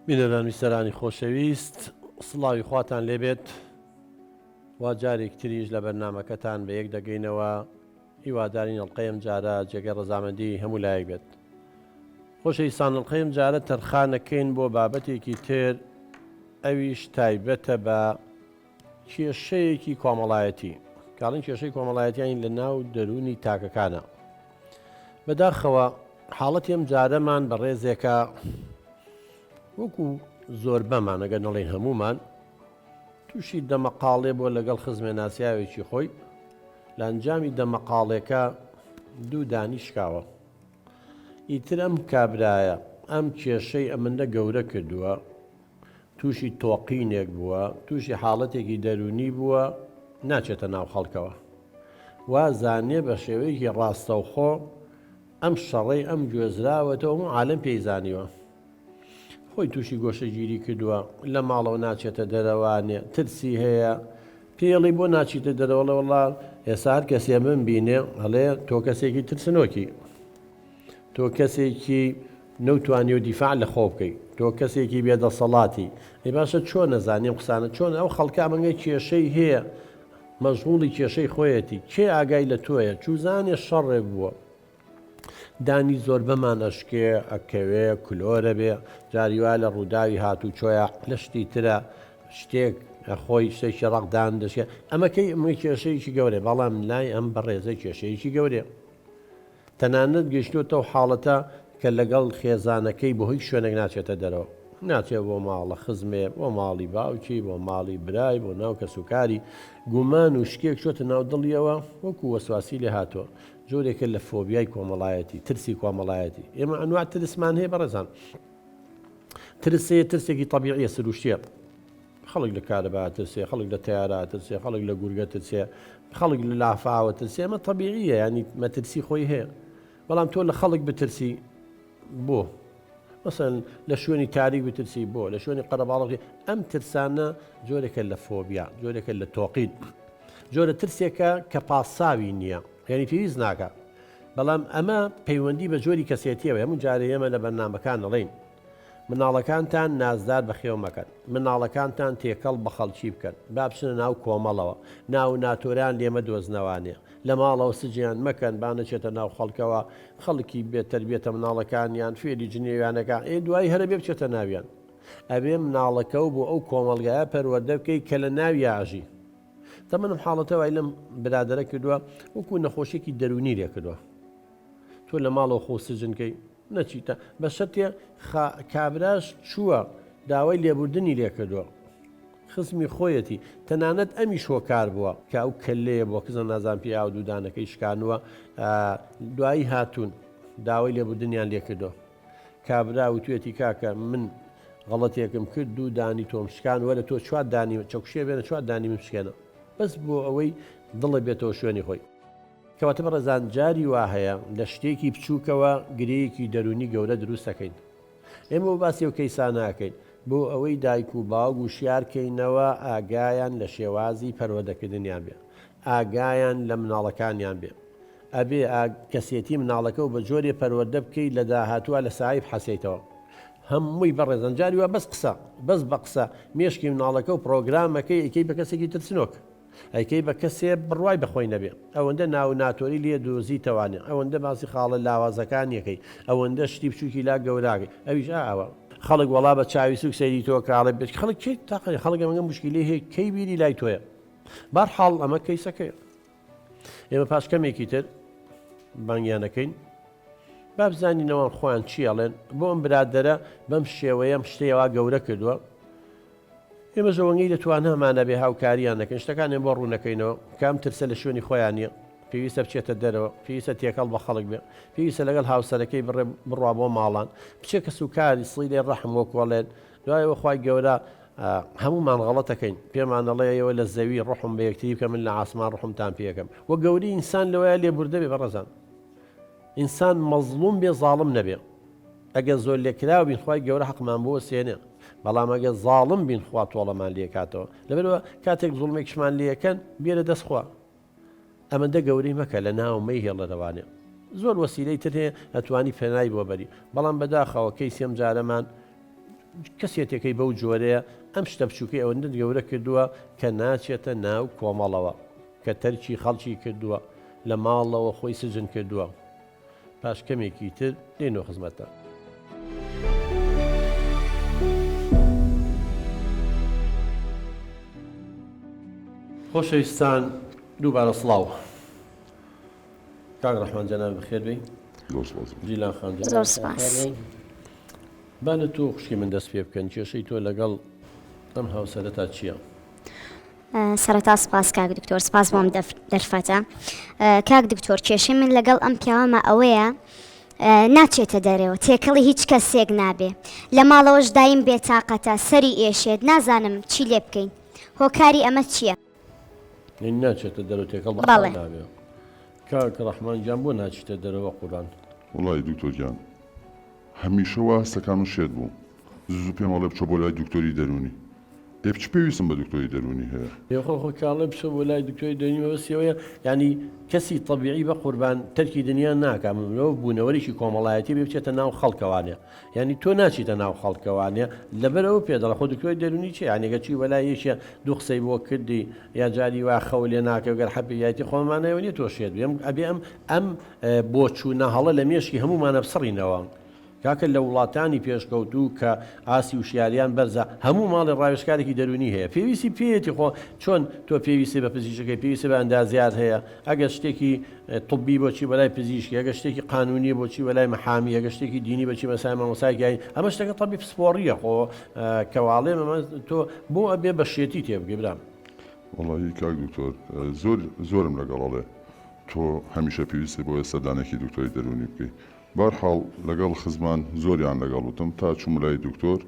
بینەران ویسەرانی خۆشەویست، سڵاوی خواتان لێبێت. وا جارێک تریش لە بەرنامەکەتان بە یەک دەگەینەوە. هیوادارین ئەڵقەیەم جارە جێگە ڕەزامەندی هەموو لایەک بێت. خۆشەویستان، ئەڵقەیەم جارە تەرخانەکەین بۆ بابەتێکی تر، ئەویش تایبەتە بە کێشەیەکی کۆمەڵایەتی. کاڵین کێشەی کۆمەڵایەتیان لە ناو دەرونی تاکەکانە. بەداخەوە حاڵەتی ئەم جارەمان بە ڕێزێکە وەکو زۆر بەمان ئەگەر نەڵێن هەمومان تووشی دەمەقاڵێ بۆ لەگەڵ خزمێناسیاوێکی خۆی لە ئەنجامی دەمەقاڵێکە دوو دانی شکاوە. ئیتر ئەم کابرایە ئەم کێشەی ئەمەندە گەورە کردووە، تووشی تۆقینێک بووە، تووشی حاڵەتێکی دەرونی بووە، ناچێتە ناو خەڵکەوە. وا زانێ بە شێوەیەکی ڕاستەوخۆ ئەم شەڕەی ئەم گوێزراوەتەوە هەموو عالەم پێیزانیوە. خۆی تووشی گۆشەگیری کردووە، لە ماڵەوە ناچێتە دەرەوانێ، ترسی هەیە، پێڵی بۆ ناچیتە دەرەوە وەڵا ئێستا هەر کەسێ من بینێ هەڵێ تۆ کەسێکی ترسنۆکی، تۆ کەسێکی نەوتوانی و دیفاع لە خۆ بکەیت، تۆ کەسێکی بێدەسەڵاتی. ێ باشە چۆن نەزانیم قسانە چۆن ئەو خەڵکا مەنگە کێشەی هەیە، مەشغوڵی کێشەی خۆیەتی، کێ ئاگای لە تۆیە، چوزانێ شەڕێک بووە. دانی زۆر بەمان ئەشکێ ئەکەوێ کلۆرە بێ، جاریوا لە ڕووداوی هاتوو چۆیە لە شتی ترە شتێک خۆی شتێکی ڕەقدان دەشێ. ئەمەکەی ئەمە کێشەیەکی گەورێ، بەڵام لای ئەم بەڕێزەی کێشەیەکی گەورێ. تەنانەت گەشتوتە و حاڵەتە کە لەگەڵ خێزانەکەی بەهۆی شوێنێک ناچێتە دەرەوە، ناچێت بۆ ماڵە خزمێ، بۆ ماڵی باوکی، بۆ ماڵی برای، بۆ ناو کەسوکاری. گومان و شکێک چۆتە ناو دڵیەوە وەکو وەسواسی لێ هاتووە. جۆرێکە لە فۆبیای کۆمەڵایەتی، ترسی کۆمەڵایەتی. ئێمە ئەنواع ترسمان هەیە بەڕێزان. ترسەیە ترسێکی تەبیعیە، سروشتیە. خەڵک لە کارەبا ترسێ، خەڵک لە تەیارە ترسێ، خەڵک لە گورگە ترسێ، خەڵک لە لافاوە ترسێ. ئەمە تەبیعیە، ینی مەترسی خۆی هەیە. بەڵام تۆ لە خەڵک بترسی بۆ مەسەن لە شوێنی تاریک بترسی بۆ لە شوێنی قەرەباڵغی. ئەم ترسانە جۆرێکە لە فۆبیا، جۆرێکە لە تۆقین، جۆرە ترسێکە کە پاساوی نییە، یعنی پێویست ناکە. بەڵام ئەمە پەیوەندی بە جۆری کەسێتیەوە. هەموو جارێ ئێمە لە بەرنامەکان دەڵێن مناڵەکانتان نازدار بەخێو مەکەن، مناڵەکانتان تێکەڵ بە خەڵکی بکەن، با بچنە ناو کۆمەڵەوە، ناو ناتۆران لێمە دۆزنەوانێ، لە ماڵەوە سجیان مەکەن، با نەچێتە ناو خەڵکەوە، خەڵکی بێتەربێتە مناڵەکانیان فێری جنێویانەکە، دوای هەرە بێ بچێتە ناویان. ئەبێ مناڵەکە و بۆ ئەو کۆمەڵگایە پەروەردە بکەی کە لە ناوی ئاژی. تەمەنم حاڵەتەوە لەم برادەرە کردووە وەکو نەخۆشیێکی دەرونی لێ کردووە. تۆ لە ماڵەوە خۆ سجنکەی نەچیتە بە شەرتێ کابراش چووە داوای لێبوردنی لێ کردووە، خزمی خۆیەتی. تەنانەت ئەمیش هۆکار بووە کە ئەو کەلەیە بۆ کزە نازان پێ ئاو دوودانەکەی شکانووە، دوایی هاتوون داوای لێبوردنیان لێ کردووە. کابرا و توێتی کاکە من غەڵەتێکم کرد، دوو دانی تۆم شکان، وەرە تۆ چوار دانی چەکشێ بێنە چوار دانی من بشکێنە، بەس بۆ ئەوەی دڵە بێتەوە شوێنی خۆی. کەواتە بەڕێزان جاری وا هەیە لە شتێکی بچووکەوە گرەیەکی دەرونی گەورە دروست دەکەین. ئێمە بۆ باسی ئەو کەیسا ناکەین بۆ ئەوەی دایک و باوک و شیارکەینەوە ئاگایان لە شێوازی پەروەردەکردنیان بێ، ئاگایان لە مناڵەکانیان بێ. ئەبێ کەسێتی مناڵەکە و بە جۆرێ پەروەردە بکەیت لە داهاتووە لە سایب حەسەیتەوە. هەمووی بەڕێزان جاری وە بەس قسە بەس بە قسە مێشکی مناڵەکە و پرۆگرامەکەی ئەیکەی بە کەسێکی ترسنۆک، ئەیکەی بە کەسێ بڕوای بەخۆی نەبێ، ئەوەندە ناو ناتۆری لێ دۆزی تەوانێ، ئەوەندە باسی خاڵە لاوازەکانیەکەی، ئەوەندە شتی بچووکی لا گەوراگەی. ئەویش ئاوە خەڵک وەڵا بە چاوی سوک سەیری تۆ کاڵێ بێت خەڵک کەی تاقی خەڵک ئەمەگە مشکلی هەیە کەی بیری لای تۆیە. بەرحاڵ ئەمە کەیسەکەیە. ئێمە پاش کەمێکی تر بانگیانەکەین با بزانینەوە خۆیان چی ئەڵێن بۆ ئەم برادەرە بەم شێوەیە شتەیەوە گەورە کردووە. ئێمە زەوەنگی دەتوانەمانە بێ هاوکاریان نەکەن، شتەکانێن بۆ ڕوونەکەینەوە، کام ترسە لە شوێنی خۆیان نیە، پێویستە بچێتە دەرەوە، پێویستە تێکەڵ بە خەڵک بێ، پێویستە لەگەڵ هاوسەرەکەی بڕوا بۆ ماڵان، بچێ کە سوکاری سڵی لێ ڕەحم وەکوەڵێن. دوایەوە خوای گەورە هەمومان غەڵەتەکەین، پێمان دەڵێ ئێوە لە زەوی ڕحم بە یەکتری بکە، من لە ئاسمان ڕحمتان پێەکەم. وە گەوری ئینسان لەوەیە لێبوردە بێ بەڕێزان. ئینسان مەزلوم بێ زاڵم نەبێ. ئەگە زۆر لێکراوە بین خوای گەورە حەقمان بۆ سێنێ، بەڵام ئەگە زاڵم بین خوا تۆڵەمان لێکاتەوە. لەبەرەوە کاتێک زوڵمێکشمان لێەکەن بێرە دەستخوا، ئەمەندە گەورەی مەکە لە ناومەی هێڵەرەوانێ. زۆر وەسیلەی تر هەیە ئەتوانی پێنای بۆ بەری، بەڵام بەداخەوە کەیسی ئەم جارەمان کەسێتێکەکەی بەو جۆرەیە ئەم شتە بچووکەی ئەوەندە گەورە کردووە کە ناچێتە ناو کۆمەڵەوە کە تەرکی خەڵکی کردووە لە ماڵەوە خۆی سجن کردووە پاش کەمێکی تر دێنەوە خزمەتە. خۆشەویستان دووبارە سڵاو کاک ڕەحمان جەناب بەخێر بێی جیلان خان زۆر سپاس. بانە تۆ خوشکی من دەست پێ بکەن کێشەی تۆ لەگەڵ ئەم هاوسەرەتا چییە؟ سەرەتا سپاس کاک دکتۆر، سپاس بۆم دەرفەتە. کاک دکتۆر کێشەی من لەگەڵ ئەم پیاوەمە ئەوەیە ناچێتە دەرەوە، تێکەڵی هیچ کەسێک نابێ، لە ماڵەوەش دایم بێتاقەتە، سەری ئێشێت، نازانم چی لێ بکەین، هۆکاری ئەمە چییە؟ ناچێتە دەرەوە تێکەڵ نابێ. کاک ڕەحمان گیان بۆ ناچیتە دەرەوە قوربان؟ وڵی دکتۆر گیان هەمیشە واستەکان و شێت بوو زوو پێم وڵێ بچۆ بۆ لای دکتۆری دەرونی. چ پێویستم بە دکتۆری دەرونی هەیە؟ خۆ کاڵێ بچۆ بۆ لای دکتۆری دەرونی بەسیەوەیە، ینی کەسی تەبیعی بە قوربان تەرکی دنیا ناکەم لەوە بوونەوەریکی کۆمەڵایەتی بێ بچێتە ناو خەڵکەوانێ، ینی تۆ ناچیتە ناو خەڵکەوانێ لەبەرەوە پێدەڵە خۆ دکتۆری دەرونی چی یانێگە چی وەلای یەشە دوو قسەی بۆ کردی یا جاری وا خەو لێ ناکە گەر حەپیایەتی خۆمانەوە نیە تۆ شێت بێم ئەبێ ئەم بۆ چوونە هەڵە لە مێشکی هەمومانە بسڕینەوە. کاکە لە وڵاتانی پێشکەوتوو کە ئاسی و شیاریان بەرزە هەموو ماڵی ڕاوێژکارێکی دەرونی هەیە، پێویستی پێێتی خۆ چۆن تۆ پێویستی بە پزیشەکەی پێویستی بە ئەندازیار هەیە، ئەگەر شتێکی طبی بۆچی بەلای پزیشکی، ئەگەر شتێکی قانونی بۆچی بەلای مەحامی، ئەگەر شتێکی دینی بەچی بەسای مامۆسایگایی، ئەمە شتەکە طبی پسپۆڕیە خۆ کەواڵێ تۆ بۆ ئەبێ بە شێتی تێبگەی برام. وڵی کاک دکتۆر زۆرم لەگەڵڵێ تۆ هەمیشە پێویستی بۆ سەردانێکی دکتۆری دەرونی بکەیت. بارحاڵ لەگەڵ خزمان زۆریان لەگەڵ وتم تا چوم لای دکتۆر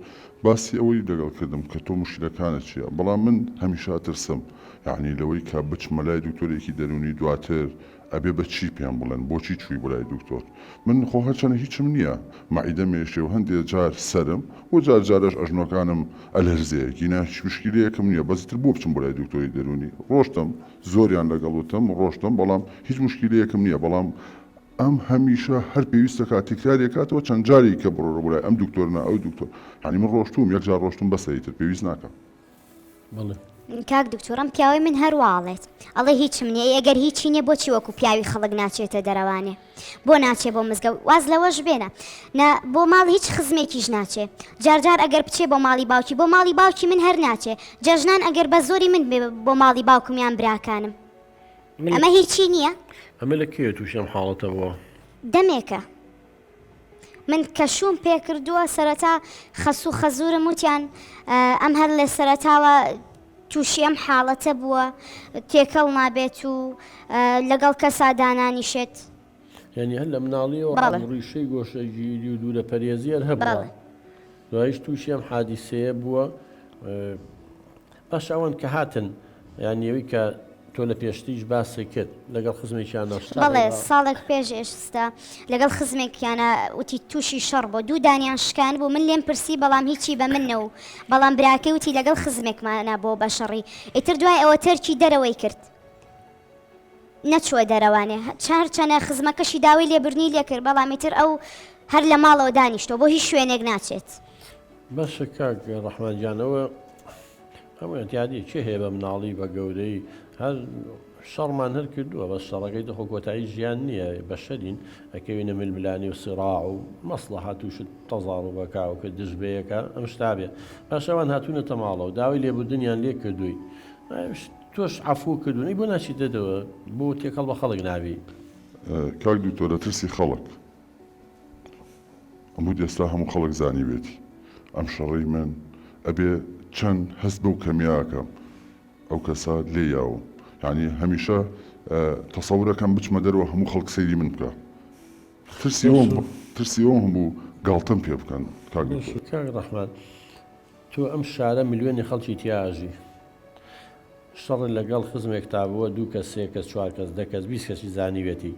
باسی ئەوەی لەگەڵ کردم کە تۆ مشکلەکانت چییە، بەڵام من هەمیشە ترسم یعنی لەوەی کە بچمە لای دکتۆرێکی دەرونی دواتر ئەبێ بە چی پێیان بڵێن بۆچی چووی بۆ لای دکتۆر. من خۆ هەرچەنە هیچم نییە، مەعیدە مێشێ و هەندێک جار سرم و جارش ئەژنۆکانم ئەلەرزەیەکی هیچ مشکلەیەکم نییە، بەزتر بۆ بچم بۆ لای دکتۆری دەرونی. ڕۆشتم زۆریان لەگەڵ وتم ڕۆشتم بەڵام هیچ مشکلەیەکم نییە، بەڵام ئەم هەمیشە هەر پێویستە کات تکرارێک کاتەوە چەند جاری کە بڕۆ بۆلای ئەم دکتۆرنا ئەو دکتۆر، هەنی من ڕۆشتوم یەک جار ڕۆشتم بەسەریتر پێویست ناکەم. کاک دکتۆرم پیاوی من هەروواڵێت ئەڵێ هیچم نییە، ئەگەر هیچی نییە بۆچی وەکو پیاوی خەڵک ناچێتە دەرەوانێ، بۆ ناچێ بۆ مزگەوت واز لەوەش بێنە بۆ ماڵ هیچ خزمێکیش ناچێ، جارجار ئەگەر بچێ بۆ ماڵی باوکی بۆ ماڵی باوکی من هەر ناچێ، جەژنان ئەگەر بە زۆری من بێ بۆ ماڵی باوکمیان براکانم، ئەمە هیچی نییە. ئەمە لە کێ تووشم حاڵەتە بووە؟ دەمێکە من کەشوم پێ کردووە سەرەتا خەس و خەزورم وتیان ئەم هەر لە سەرەتاوە تووشی ئەم حاڵەتە بووە تێکەڵ نابێت و لەگەڵ کەسا دانانیشێت، یعنی هەر لە مناڵیەوە ڕیشەی گۆشەگیری و دوورە پەرێزیەر هەبووە دوایش تووشی ئەم حادیسەیە بووە. باش ئەوەن کە هاتن یانیەوەی کە تۆ لە پێشتیش باسی کرد لەگەڵ خزمێکیان نەشتا بەڵێ ساڵێک پێش ئێستا لەگەڵ خزمێکیانە وتی تووشی شەڕ بۆ دوو دانیان شکان بوو، من لێم پرسی بەڵام هیچی بە منە و بەڵام براکەی وتی لەگەڵ خزمێکمانە بۆ بەشەڕی، ئیتر دوای ئەوە تەرکی دەرەوەی کرد نەچووە دەرەوانێ، چەنە خزمەکەشی داوای لێبرنی لێ کرد، بەڵام ئیتر ئەو هەر لە ماڵەوە دانیشتەوە بۆ هیچ شوێنێک ناچێت. باشە کاک ڕەحمانجانەوە ئەمە یادی چه هەیە بە مناڵی بە گەورەی هەر شەڕمان هەر کردووە بە شەڕەکەی دەخۆ کۆتایی ژیان نییە بە شەرین ئەکەوینە ململانی و سراع و مەسلەحات و شت تەزاڕ و بەکاو کە دژبەیەەکە ئەم شتابێ پاشەوان هاتوونەتە ماڵەوە داوای لێبوردنیان لێ کردووی تۆش عەفو کردوونی بۆ ناچیتەوە بۆ تێکەڵ بە خەڵک ناوی. کاک دکتۆرە ترسی خەڵک ئەموو دێستا هەموو خەڵک زانی بێتی ئەم شەڕی من ئەبێ چەند هەست بەو کەمیاکەم ئەو کەسا لێ یاوم، یعنی هەمیشە تەسەورەکەم بچمە دەرەوە هەموو خەڵک سەیری من بکە، ترسی ئەوم هەموو گاڵتەم پێ بکەن. کاک ڕەحمان تۆ ئەم شارە ملیۆنی خەڵکی تیاژی شەڕی لەگەڵ خزمێک تابووە دوو کەس سێ کەس چوار کەس دە کەس 20 کەسی زانیوێتی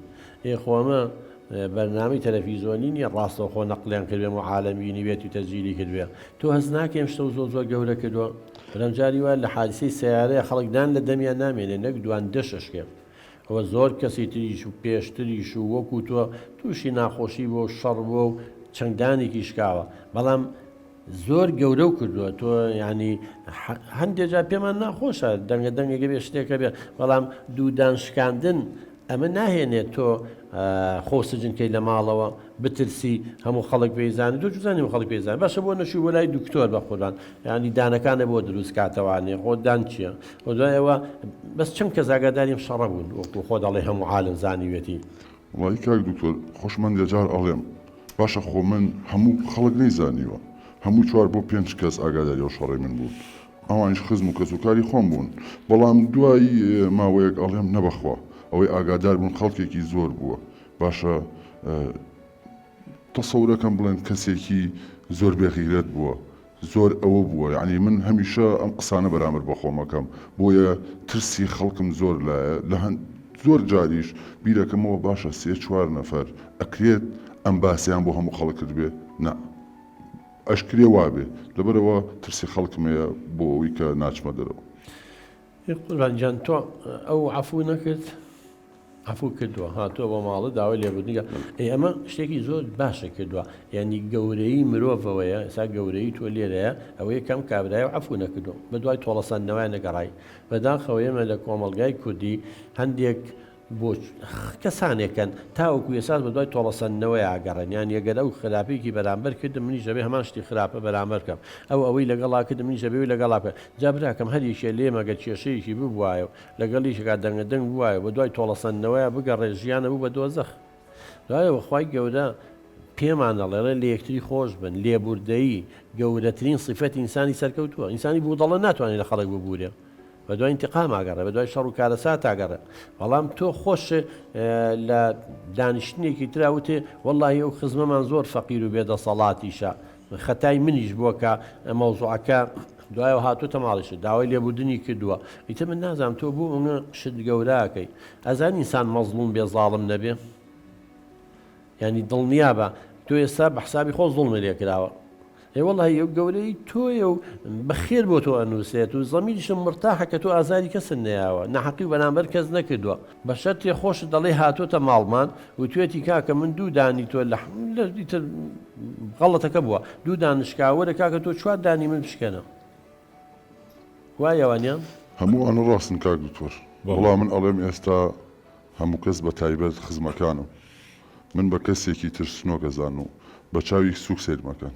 خۆمە بەرنامەی تەلەڤیزۆنی نیە ڕاستەوە خۆ نەقلیان کردوێ و عالەمی نیوێت و تەجیلی کردوێ تۆ هەست ناکەم شتە و زۆر گەورە کردووە بەرەمجاری وایە لە حادیسەی سیارەیە خەڵکدان لە دەمیان نامێنێ نەک دوان دەشەشکێ ئەوە زۆر کەسی تریش و پێشتریش و وەکو تۆ تووشی ناخۆشی بۆ شەڕ بۆ و چەندانێکی شکاوە بەڵام زۆر گەورە و کردووە تۆ ینی هەندێک جا پێمان ناخۆشە دەنگە دەنگێکە بێ شتێکە بێ بەڵام دوودان شکاندن ئەمە ناهێنێت تۆ خۆسەجنکەی لە ماڵەوە بترسی هەموو خەڵک پێیزانانی دوو جوزانی و خەڵک پێیزان باشە بۆ نەشوی بۆ لای دکتۆر بە خۆران ینی دانەکانە بۆ دروست کاتەوانێ خۆدان چییە؟ و دوایەوە بەس چەند کە زاگاداریم شەڕە بوون وەکو خۆ دەڵێ هەموو عالم زانیوێتی وڵی کاک دکتۆر خۆشمەند جار ئەڵێم باشە خۆ من هەموو خەڵک نەیزانیوە هەموو 4 بۆ 5 کەس ئاگاداری و شەڕی من بوو ئەوانش خزم و کەسوکاری خۆم بوون بەڵام دوایی ماوەیەک ئەڵێم نەبەخوا ئەوەی ئاگادار بوون خەڵکێکی زۆر بووە باشە تەسەورەکەم بڵێن کەسێکی زۆر بێغیرەت بووە زۆر ئەوە بووە یعنی من هەمیشە ئەم قسانە بەرامبەر بە خۆمەکەم بۆیە ترسی خەڵکم زۆر لایە لە زۆر جاریش بیرەکەمەوە باشە 3-4 نەفەر ئەکرێت ئەم باسییان بۆ هەموو خەڵک کردبێ نا ئەشکرێ وابێ لەبەرەوە ترسی خەڵکمەیە بۆ ئەوی کە ناچمە دەرەوە قوربانجان تۆ ئەو عەفو نەکرد عەفو کردووە هاتووە بۆ ماڵە داوای لێبوردنیگە ئەمە شتێکی زۆر باشە کردووە یعنی گەورەی مرۆڤەوەیە ئێستا گەورەی تۆ لێرەیە ئەوەیە کەم کابرایە و عەفو نەکردو بە دوای تۆڵەسەندنەوەی نەگەڕای بەداخەوەیەمە لە کۆمەڵگای کوردی هەندێک بۆ کەسانێکن تاوەکو ێساس بە دوای تۆڵەسەندنەوەی ئاگەڕێن یان یەگەر ئەو خراپێکی بەرامبەر کردم منی ژەبێ هەمان شتی خراپە بەرامبەر بکەم ئەوەی لەگەڵا کردم منی ژەبێ لەگەڵا بکە جا براکەم هەریشێ لێمەگە کێشەیەکی ببوایە و لەگەڵیشکا دەنگە دەنگ بوایە بە دوای تۆڵەسەندنەوەیە بگەڕێ ژیانە بوو بە دۆزەخ دوایەوە خوای گەورە پێمان دەڵێ لە یەکتری خۆش بن لێبوردەیی گەورەترین صفەتی ئینسانی سەرکەوتووە ئینسانی بوو دەڵە ناتوانێت لە خەڵک ببوورێ بە دوای انتقام ئاگەڕێ بە دوای شەڕ و کارەسات ئاگەڕێ بەڵام تۆ خۆش لە دانیشتنێکی تراوتێ وەڵڵاهی ئەو خزمەمان زۆر فەقیر و بێدەسەڵاتیشە خەتای منیش بووە کە مەوزوعەکە دوایەوە هاتووەتە ماڵیشە داوای لێبوردنی کردووە ئیتر من نازانم تۆ بوو ئەوە شت گەوراکەی ئەزان ئینسان مەزلوم بێ زاڵم نەبێ ینی دڵنیا بە تۆ ئێستا بە حسابی خۆ زوڵمە لێکراوە والله ئەو گەورەی تۆیە و بەخێر بۆ تۆ ئەنووسێت و زەمیریشم مرتاحە کە تۆ ئازاری کەسن نەیاوە نەحەقی و بەرامبەر کەس نەکردووە بە شەرتێ خۆش دەڵێ هاتوۆتە ماڵمان و توێتی کاکە من دوو دانی تۆ لە غەڵەتەکە بووە دوو دانشکاوەرە کاکە تۆ 4 دانی من بشکەنە وایەوانیان هەموو ئەنە ڕاستن کاک دکتۆر وەڵام من ئەڵێم ئێستا هەموو کەس بە تایبەت خزمەکانم من بە کەسێکی ترسنۆکەزان و بە چاوی سوک سێرمەکەن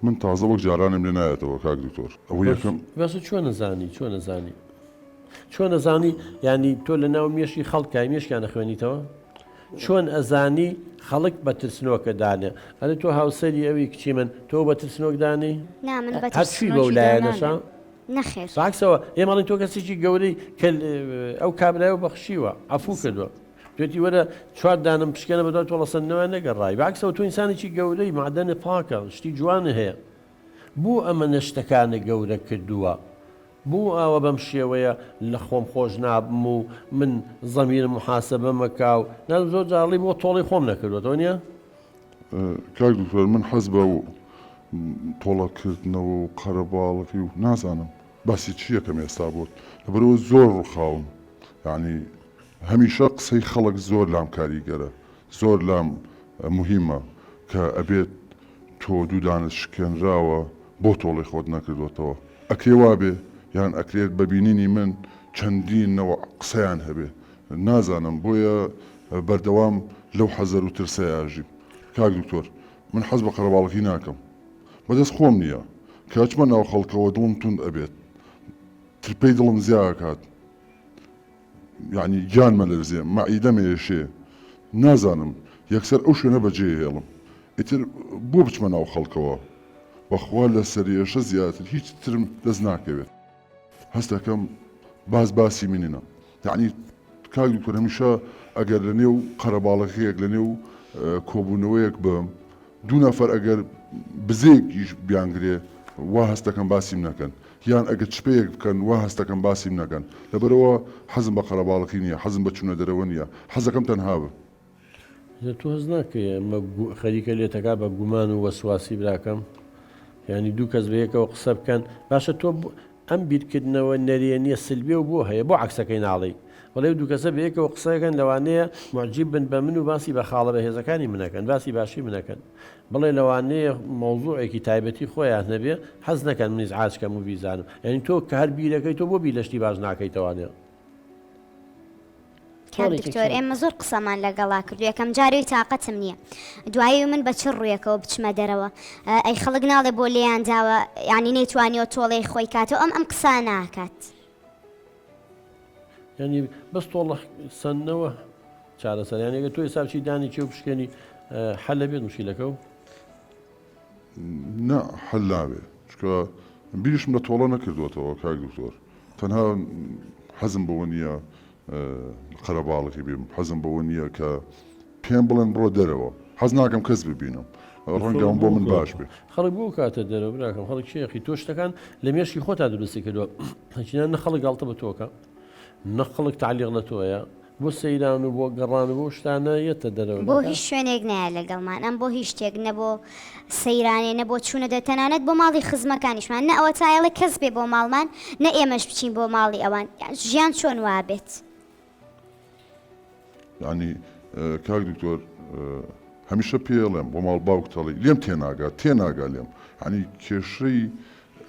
من تازە وەک جارانم لێ نایەتەوە کاک دکتۆر ئەوە یەکەم بەس چۆن نەزانی چۆن نەزانی ینی تۆ لە ناو مێشی خەڵکای مێشکیان نەخوێنیتەوە چۆن ئەزانی خەڵک بە ترسنۆکە دانێ ئەلە تۆ هاوسەری ئەوی کچی من تۆ بە ترسنۆک دانی هەرچی بە لایەنەشە نەخێر ساکسەوە ئێمەڵین تۆ کەسێکی گەورەی ئەو کابرایەوە بەخشیوە عەفو کردووە توێتی وەرە 4 دانم پشکەنە بەدوای تۆڵەسەندنەوە نەگەڕای باکسەوە تۆ ئینسانێکی گەورەی معدەنە پاکە شتی جوانە هەیە بوو ئەمە نەشتەکانە گەورە کردووە بوو ئاوە بەم شێوەیە لە خۆم خۆش نابم و من زەمیرم محاسەبە مەکاو زۆر جاڵی بۆ تۆڵی خۆم نەکردوەوە نییە کاک دکتۆر من حەز بە و تۆڵەکردنەوە و قەرەباڵەکەی و نازانم باسی چیەکەم ئێستا بوت لەبەرەوە زۆر ڕووخاوم یعنی هەمیشە قسەی خەڵک زۆر لام کاریگەرە زۆر لام مهمە کە ئەبێت تۆ دوو دانش شکێنراوە بۆ تۆڵی خۆت نەکردوێتەوە ئەکرێ وابێ یان ئەکرێت بەبینینی من چەندینەوە قسەیان هەبێ نازانم بۆیە بەردەوام لەو حەزەر و ترسەیاژیم کاک دکتۆر من حەز بە قەرەباڵکی ناکەم بەدەست خۆم نییە کاچمە ناو خەڵکەوە دڵم تونند ئەبێت ترپەی دڵم زیاکات یعنی گیانمە لەرزێ مەعیدەمێشێ نازانم یەکسەر ئەو شوێنە بەجێ هێڵم ئیتر بۆ بچمە ناو خەڵکەوە بەخوا لە سەرێشە زیاتر هیچ ترم دەست ناکەوێت هەستەکەم باسی منینە یعنی کاک دکتۆر هەمیشە ئەگەر لە نێو قەرەباڵەکەیەک لە نێو کۆبوونەوەیەک بم دوو نەفەر ئەگەر بزەیەکیش بیانگرێ وا هەستەکەم باسیم نەکەن یان ئەگەر چپەیەک بکەن وا هەستەکەم باسیم نەکەن لەبەرەوە حەزم بە قەرەباڵەکی نییە حەزم بە چوونە دەرەوە نییە حەزەکەم تەنها بە تۆ هەز ناکەی خەریکە لێتەکە بە گومان و وەسواسی براکەم ینی دوو کەس بەیەکەوە قسە بکەن باشە تۆ ئەم بیرکردنەوە نەرێنیە سلبێ و بۆ هەیە بۆ عکسەکەی ناڵی وەڵێ دوو کەسە بەیەکەوە قسەکەن لەوانەیە معجیب بن بە من و باسی بە خاڵە بەهێزەکانی منەکەن باسی باشی منەکەن بڵێ لەوانەیە مۆزوعێکی تایبەتی خۆیان نەبێ حەز نەکەن منیز عاچکەم و بیزانم یعنی تۆ کە هەر بیرەکەی تۆ بۆ بی لەشتی باش ناکەیتەوانێ دکتۆر ئێمە زۆر قسەمان لەگەڵا کردو یەکەم جارەوەی تااقەتم نییە دوایی من بە چ ڕوویەکەوە بچمە دەرەوە ئەی خەڵک ناڵێ بۆ لێیان داوە ینی نەیتوانیەوە تۆڵەی خۆی کاتەوە ئەم قسە ناکات ینی بەس تۆڵە سندنەوە چارەسەریانێگە تۆی ساچی دانی چێ و پشکێنی حەل لە بێت مشکلەکە و نا حەل نابێ چکە بیریشم لە تۆڵە نەکردوێتەوە کاک دکتۆر تەنها حەزم بەوە نییە قەرەباڵێکی بێم حەزم بەوە نییە کە پێم بڵێن بڕۆ دەرەوە حەز ناکەم کەس ببینم ڕەنگەم بۆ من باش بێ خەڵک بۆ کاتە دەرەوە براکەم خەڵک شێخی تۆ شتەکان لە مێشکی خۆتا دروستی کردووە هەچینان نە خەڵک گاڵتە بە تۆکە نە خەڵک تعلیق لە تۆیە بۆ سەیران و بۆ گەڕان و بۆ شتانە یەتە دەرەوە بۆ هیچ شوێنێک نایە لەگەڵمان ئەم بۆ هیچ شتێک نەبۆ سەیرانێ نە بۆ چوونە دەتەنانەت بۆ ماڵی خزمەکانیشمان نە ئەوە تایڵە کەس بێ بۆ ماڵمان نە ئێمەش بچین بۆ ماڵی ئەوان ژیان چۆن وابێت یعنی کاک دکتۆر هەمیشە پێڵێم بۆ ماڵ باوکتەڵی لێم تێناگا لێم ینی کێشەی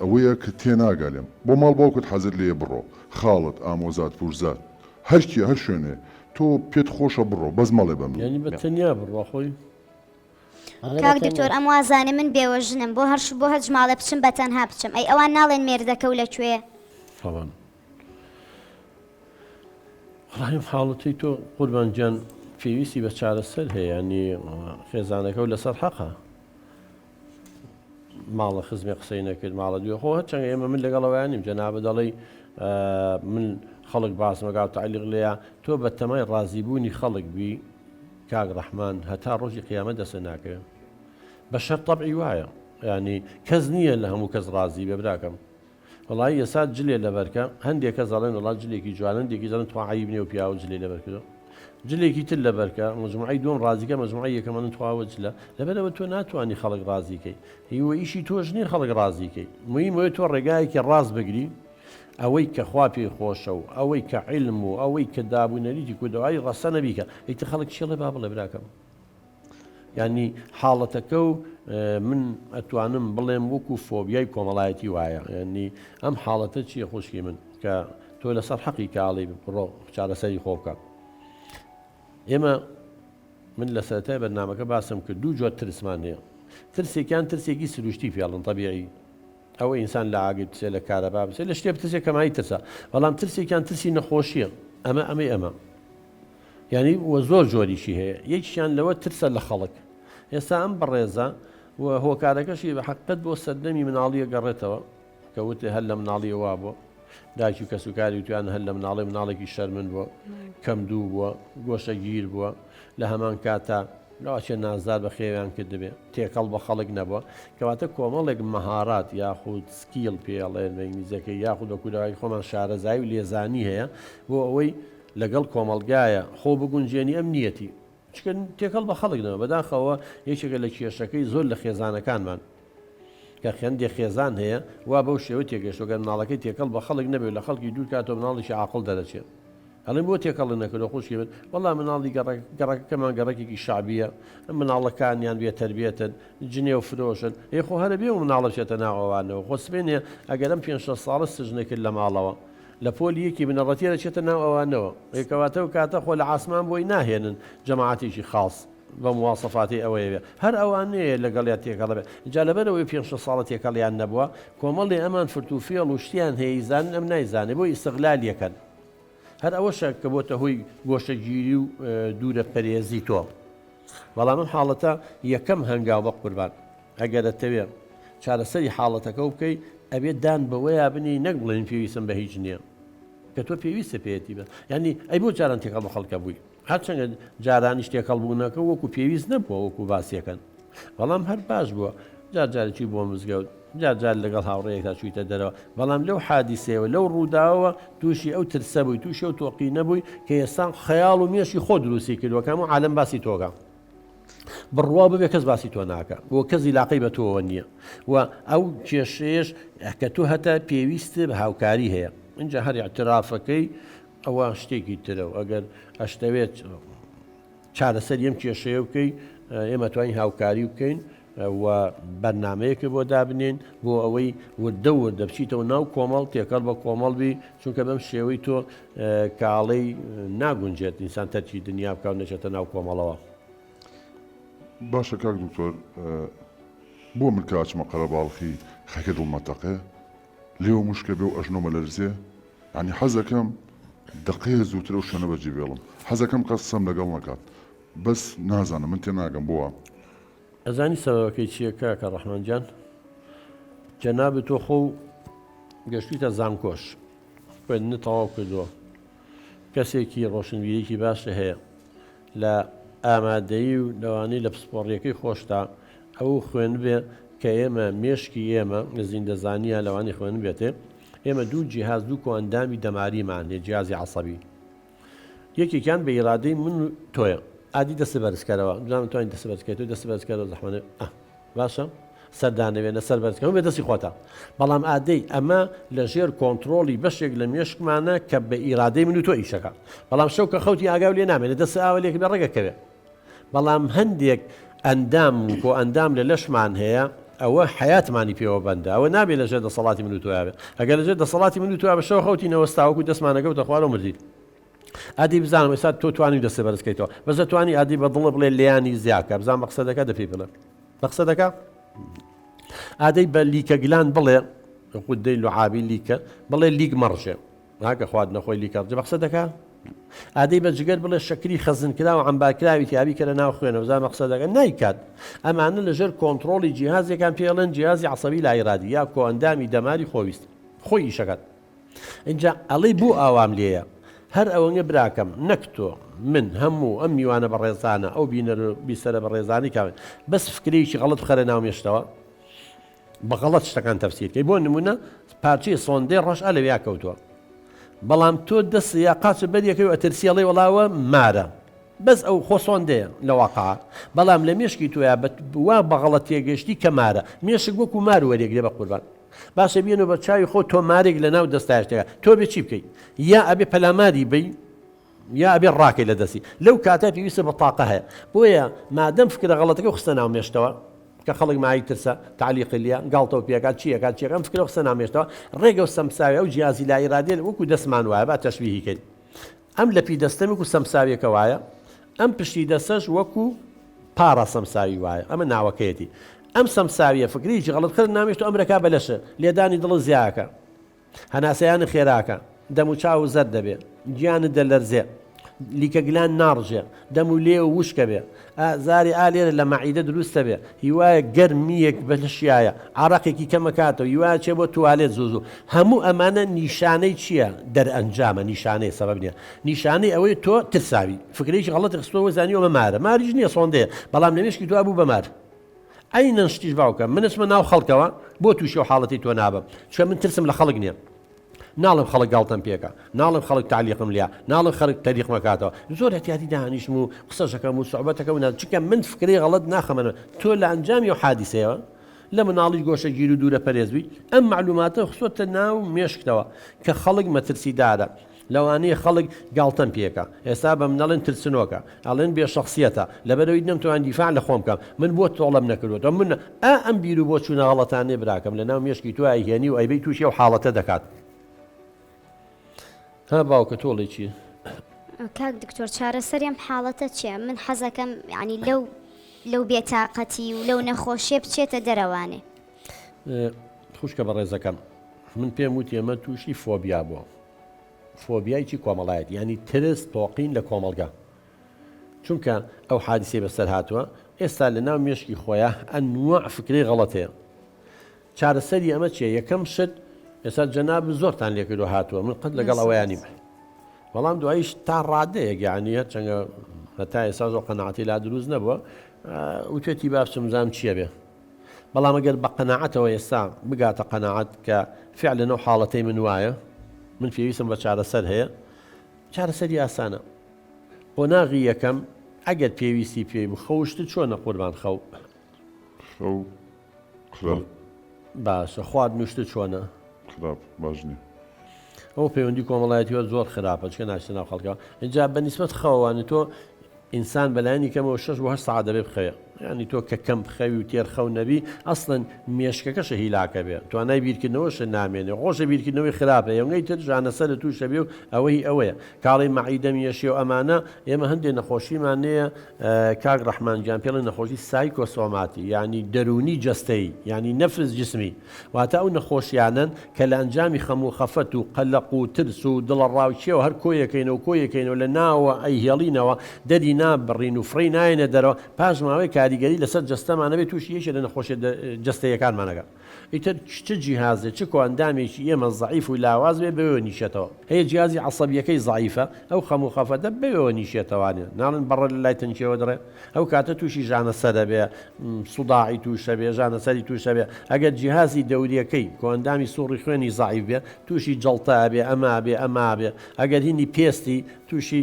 ئەوەیە کە تێناگا لێم بۆ ماڵ باوکت حەزت لێ بڕۆ خاڵت ئامۆزات پورزات هەرکی هەر شوێنێ تۆ پێت خۆشە بڕۆ بەس مەڵێ بەم ینی بە تەنیا بڕۆ خۆی کاک دکتۆر ئەم وازانێ من بێوەژنم بۆ هەرش بۆ هەرج ماڵێ بچم بە تەنها بچم ئەی ئەوان ناڵێن مێردەکە و لەکوێ طبعا ڕایم حاڵەتی تۆ قوربان گیان پێویستی بە چارەسەر هەیە ینی خێزانەکە و لەسەر حەقە ماڵە خزمێ قسەی نەکرد ماڵە دوێ خۆ هەرچەنگە ئێمە من لەگەڵەوەیانیم جەنابە دەڵێ من خەڵک باسمەگا تعلیق لێە تۆ بە تەمای ڕازیبوونی خەڵک بی کاک ڕەحمان هەتا ڕۆژی قیامەت دەسە ناکەوێت بە شەر تەبعی وایە ینی کەس نییە لە هەموو کەس ڕازی بێ براکەم وڵی ئێستا جلێ لەبەرکە هەندێک کە زەڵێن وڵات جلێکی جوان هەندێکی زەڵن توعیب نیە و پیاوە جلێ لەبەرکردو جلێکی تر لەبەرکە مجموعی دوم ڕازیکە مجموعی یەکەمەن تواوە جلە لەبەرەوە تۆ ناتوانانی خەڵک ڕازیکەی هیوە ئیشی تۆش نیە خەڵک ڕازیکەی مهمەوەی تۆ ڕێگایەکی ڕاز بگری ئەوەی کە خوا پێی خۆشە و ئەوەی کە عیلم و ئەوەی کە دابوونەریتی کودەوای ڕەسە نەبیکە ئیتر خەڵک چێڵێ با بڵێ براکەم ینی حاڵەتەکە و من ئەتوانم بڵێم وەکو فۆبیای کۆمەڵایەتی وایە ینی ئەم حاڵەتە چییە خوشکی من کە تۆ لەسەر حەقی کاڵی بڕۆ چارەسەری خۆ بکە ئێمە من لە سەرەتای بەرنامەکە باسم کرد دوو جۆر ترسمان هەیە ترسێکیان ترسێکی سروشتی پێڵن طبیعی ئەوە ئینسان لە ئاگری بچێت لە کارەبا بچێت لە شتێ بترسێک کەمایی ترسە بەڵام ترسێکیان ترسی نەخۆشیە ئەمە ینی وە زۆر جۆریشی هەیە یەکیان لەوە ترسە لە خەڵک ئێستا ئەم بەڕێزە و هۆکارەکەشی بە حەقیقەت بۆ سەردەمی مناڵیە گەڕێتەوە کە وتێ هەر لە مناڵیە وا بووە داکی و کەسوکاری وتیان هەر لە مناڵێکی شەرمن بووە کەم دوو بووە گۆشە گیر بووە لە هەمان کاتا لاچێ نازدار بە خێویان کرد دەبێ تێکەڵ بە خەڵک نەبووە کەواتە کۆمەڵێک مەهارات یاخود سکیل پێڵێن ئینگلیزیەکەی یاخود وەکووداوای خۆمان شارەزایی و لێزانی هەیە بۆ ئەوەی لەگەڵ کۆمەلگایە خۆ بگونجێنی ئەمنیەتی چکە تێکەڵ بە خەڵکنەوە بەداخەوە یەکێکە لە کێشەکەی زۆر لە خێزانەکانمان کە خێندێ خێزان هەیە وا بەو شێوە تێگەشتۆگە مناڵەکەی تێکەڵ بە خەڵک نەبێت لە خەڵکی دوور کاتەوە مناڵیشی عاقڵ دەرەچێت ئەڵێن بۆ تێکەڵ نەکردو خۆشی بن وەڵام مناڵی گەڕەکەمان گەڕێکێکی شعبیە مناڵەکانیان بێ تەربیەتن جنێ و فرۆشن خۆ هەرە بێ و مناڵەچێتە ناوەوانەوە خۆ سبێنێ ئەگەرم 5 ساڵە سژنێکرد لە ماڵەوە لە پۆلی یەکی بنەڕەتیە دەچێتە ناو ئەوانەوە ڕێکەواتە و کاتە خۆ لە عاسمان بۆی ناهێنن جەماعەتێکی خاص بە مواصفاتی ئەوەیە بێ هەر ئەوانەیە لەگەڵیان تێکەڵە بێ جا لەبەرەوەی 5 ساڵە تێکەڵیان نەبووە کۆمەڵی ئەمان فرتوفێڵ و شتیان هەیەیزان ئەم نایزانێ بۆی ئیستیغلال یەکەن هەر ئەوەشە کە بۆتە هۆی گۆشەگیری و دوورە پەرێزی تۆ بەڵام ئەم حاڵەتە یەکەم هەنگاو بە قوربان ئەگەر دەتەوێت چارەسەری حاڵەتەکە و بکەی ئەبێت دان بەوەیە بنی نەک بڵێن پێویستم بە هیچ نییە کە تۆ پێویستە پێێتی بە ینی ئەی بۆ جاران تێکەڵ بە خەڵکە بووی هەرچەندە جارانیش تێکەڵ بوونەکە وەکو پێویست نەبووە وەکو باسیەکەن بەڵام هەر باش بووە جارێکی بۆ مزگەوت جار لەگەڵ هاوڕێیەکتا چوویتە دەرەوە بەڵام لەو حادیسەوە لەو ڕووداوە تووشی ئەو ترسە بووی تووشی و تۆقی نەبووی کە ئێستا خەیاڵ و مێشی خۆ دروستی کردوەکەم و عالم باسی تۆگە بڕوا ببێ کەس باسی تۆ ناکە بۆ کەسی لاقی بە تۆوە نییە و ئەو کێشەیەش کە تۆ هەتا پێویستە بە هاوکاری هەیە اینجا هەر اعترافەکەی ئەوە شتێکی ترە و ئەگەر ئەشتەوێت چارەسەر ئەم کێشەیە بکەی ئێمە توانین هاوکاری بکەین و بەرنمەیەکی بۆ دابنین بۆ ئەوەی وردە وردە بچیتەوە ناو کۆمەڵ تێکەڵ بە کۆمەڵ بی چونکە بەم شێوەی تۆ کاڵەی ناگونجێت ئینسان تەرکی دنیا بکاو نەچێتە ناو کۆمەڵەوە. باشە کاک دکتۆر بۆ ملکاچمە قەرەباڵخی خەکە دڵمەتەقێ لێوە مشکە بێ و ئەژنۆمە لەرزێ ینی حەزەکەم دقەیە زووترە و شوێنە بەجێ بێڵم حەزەکەم قەسەم لەگەڵ نەکات بەس نازانم من تێ ناگەم بۆوە. ئەزانی سەبەکەی چییە کاکە ڕەحمانجان؟ جەنابی تۆ خۆ گەشتیتە زانکۆش خوێندنت تەواو کردووە کەسێکی ڕۆشنبیرێکی باشە هەیە لە ئامادەیی و لەوانەی لە پسپۆڕیەکەی خۆشتا ئەو خوێن بێ کە ئێمە مێشکی ئێمە لە زیندەزانیە لەوانی خوێن بێتێ ئێمە دوو جیهاز دوو کۆئەندامی دەماریمان هەیە جیهازی عەسەبی یەکێکیان بە ئیرادەی من و تۆیە عادی دەست بەرزکەرەوە دام توانین دەست بەرزکەیت دەست بەرزکەرەوە زەحمەنێ باشە سەردانەوێنە سەر بەرزکەوە بێ دەستی خۆتە بەڵام ئادەی ئەمە لە ژێر کۆنتترۆلی بەشێک لە مێشکمانە کە بە ئیرادەی من و تۆ ئیشەکە بەڵام شەو کە خەوتی ئاگاو لێ نامێنێت دەست ئاولێک بە ڕێگەکەوێ بەڵام هەندێک ئەندام کۆ ئەندام لە لەشمان هەیە ئەوە حیاتمانی پێوە بەندە ئەوە نابێت لە ژێر دەسەڵاتی من و تۆیاوێ ئەگەر لە ژێر دەسەڵاتی من و تۆ بە شەو خەوتی نەوەستاوەکو دەستمانەکەوتە خوارە مردیت ئادی بزانم ئێستا تۆ توانی دەستێ بەرزکەیتەوە بەزە توانی ئادی بە دڵ بڵێ لیانی زیاکە بزان بە قسە دەکە دەپی بڵێ بە قسە دەکە ئادەی بە لیکە گلان بڵێ خوددەی لوعابی لیکە بڵێ لیک مەڕژێ هاکە خوارد نەخۆی لیکە بە قسە دەکە ئادەی بە جگەر بڵێ شەکری خەزنکرا و ئەمباکراوی تیابی کە لە ناو خوێنە بزان بە قسە دەکە نایکات ئەمانە لەژێر کۆنتترۆلی جیهازێکان پێڵێن جیهازی عەسەبی لایرادی یا کۆئەندامی دەماری خۆویست خۆی ئیشەکەت اینجا ئەڵێ بوو ئاوام لێیە هەر ئەوەنگە براکەم نەک تۆ من هەموو ئەم میوانە بە ڕێزانە ئەو بیسەرە بە ڕێزانی کاوێن بەس فکرێکی غەڵەت بخەرە ناو مێشتەوە بە غەڵەت شتەکان تەفسیرکەی بۆ نمونە پارچەی سۆندەی ڕەش لەویا کەوتووە بەڵام تۆ دەست یا قاچە بەریەکەی و ئەترسیەڵی وەڵاوە مارە بەس ئەو خۆ سۆندەیە لە واقعە بەڵام لە مێشکی تۆیە وا بە غەڵەت تێگەشتی کە مارە مێشک وەکو مار وەرێگرێ بە قوربان باشە بێنەوە بە چاوی خۆ تۆ مارێک لە ناو دەستایشتەکە تۆ بێ چی بکەیت یا ئەبێ پەلاماری بی یا ئەبێ ڕاکەی لە دەستی لەو کاتە پێویستە بە تاقە هەیە بۆیە مادەم فکرە غەڵەتەکە خستە ناو مێشتەوە کە خەڵک مای ترسە تعلیقی لە گاڵتەوە پێکات چیەکات چیەکەم فکرە خستە ناو مێشتەوە ڕێگە و سەمساوی ئەو جیازی لا ئیرادێ وەکو دەستمان وایە با تەشبیهیکەین ئەم لە پی دەستەم وەکو سەمساویەکە وایە ئەم پشتی دەستەش وەکو پارە سەمساوی وایە ئەمە ناوەکەیەتی ئەم سەمساویە فکریی غەڵەتکرد نامێشتە ئەمریکا بەلەشە لێدانی دڵ زیاکە هەناسەیانی خێراکە دەم و چاو زەر دەبێت گیانت دەلەرزێ لیکە گلان ناڕژێ دەم و لێ و وشکە بێ زاری ئالێرە لە مەعیدە دروستە بێ هیوایە گەرمیەک بەلشیایە عراقێکی کەمەکاتەوە هیوایە چێ بۆ توالێت زوو هەموو ئەمانە نیشانەی چییە دەرئەنجامە نیشانەی سەبەب نییە نیشانەی ئەوەی تۆ ترساوی فکرێکی غەڵەت خستۆوە زانیوە مارە ماریش نییە سۆندەیە بەڵام لەمێشکی دوا بوو بەمار ئەینەن شتیش باوکە منچمە ناو خەڵکەوە بۆ تووشی و حاڵەتی تۆ نابم چکە من ترسم لە خەڵک نییە ناڵم خەڵک گاڵتەم پێکە ناڵم خەڵک تعلیقم لیا ناڵم خەڵک تەریق مەکاتەوە زۆر احتیاتی داهانیشم و قسەشەکەم و سوحبەتەکە و چکە من فکرەی غەڵەت ناخەمەنە تۆ لە ئەنجامی و حادیسەیەوە لە مناڵی گۆشە گیر و دوورە پەرێزبی ئەم معلوماتە خستۆتە ناو مێشکتەوە کە خەڵک مەترسیدارە لەوانەیە خەڵک گاڵتەم پێکە ئێستا بە منەڵێن ترسنۆکە ئەڵێن بێ شخصیەتە لەبەرەوەی نەمتوان دیفاع لە خۆم بکەم من بۆ تۆڵەم نەکردوەوە من ئەم بیر و بۆ چوونە غەڵەتانێ براکەم لە ناو مێشکی تو ئایهێنی و ئەیبەی تووشی و حاڵەتە دەکات ها باوکە تۆڵی چی؟ کاک دکتۆر چارەسەریم حاڵەتە چیە من حەزەکەم ینی لەو بێتاقەتی و لەو نەخۆشیە بچێتە دەرەوانێ خوشکە بە ڕێزەکەم من پێم وتی ئەمە تووشی فۆبیا بووە فۆبیایکی کۆمەڵایەت ینی ترس تۆقین لە کۆمەڵگا چونکە ئەو حادیسەی بەسەر هاتووە ئێستا لە ناو مێشکی خۆیان ئەنواع فکرەی غەڵەتەیە چارەسەری ئەمە چیە یەکەم شت ئێستا جەناب زۆرتان لێکردو هاتووە من قەت لەگەڵ ئەوەیانی بەڵام دواییش تا ڕادەیەک یعنی چەنگە هەتا ئێستا زۆر قەناعەتی لا دروست نەبووە وتێتی باشم زانم چییە بێ بەڵام ئەگەر بە قەناعەتەوە ئێستا بگاتە قەناعەت کە فعلەن ئەو حاڵەتەی من وایە من پێویستم بە چارەسەر هەیە چارەسەری ئاسانە قۆناغی یەکەم ئەگەر پێویستی پێی بوو خەوشتت چۆنە قوربان خەو باشە خوارد نوشتت چۆنە خراپ باش نییە ئەو پەیوەندی کۆمەڵایەتیوە زۆر خراپە چکە ناشتە ناو خەڵکەوە اینجا بەنسبەت خەوانە تۆ ئینسان بەلایانی کەمەوە 6 بۆ 8 ساعت دەبێ بخەوێ ینی تۆ کە کەم خەوی و تێرخەو نەبی ئەسڵەن مێشکەکەشە هیلاکە بێ توانای بیرکردنەوەش نامێنێ خۆشە بیرکردنەوەی خراپە یۆنگەی تر ژانەسەر لە تووشە بێ و ئەوەی ئەوەیە کاڵی مەعیدە میێشی و ئەمانە ئێمە هەندێک نەخۆشیمانەیە کاک ڕەحمانجان پێڵی نەخۆشی سایکۆسۆماتی ینی دەرونی جەستەی ینی نەفس جسمی واتە ئەو نەخۆشیانن کە لە ئەنجامی خەم و خەفەت و قەلەق و ترس و دڵە ڕاوچیەوە هەر کۆیەکەینەوە لە ناوە ئەی هێڵینەوە دەری نابڕین و فڕی نایەنە دەرەوە پاش ماوەی کاریگەری لەسەر جەستەمانە بێت تووشی یەکێ لە نەخۆشیە جەستەیەکانمانەکە ئیتر چ جیهازێ چ کۆئەندامێکی ئێمە زەعیف و لاواز بێ بەوێ نیشێتەوە هەیە جیازی عەسەبیەکەی زەعیفە ئەو خەم و خەفەتە بەوێ نیشێتەوانێ ناڵن بەڕە لە لای تەنکیەوە دەڕێ ئەو کاتە تووشی ژانەسەرە بێ سووداعی تووشە بێ ژانەسەری تووشە بێ ئەگەر جیهازی دەوریەکەی کۆئەندامی سوڕی خوێنی زەعیف بێ تووشی جەڵتە بێ ئەما بێ ئەگەر هینی پێستی تووشی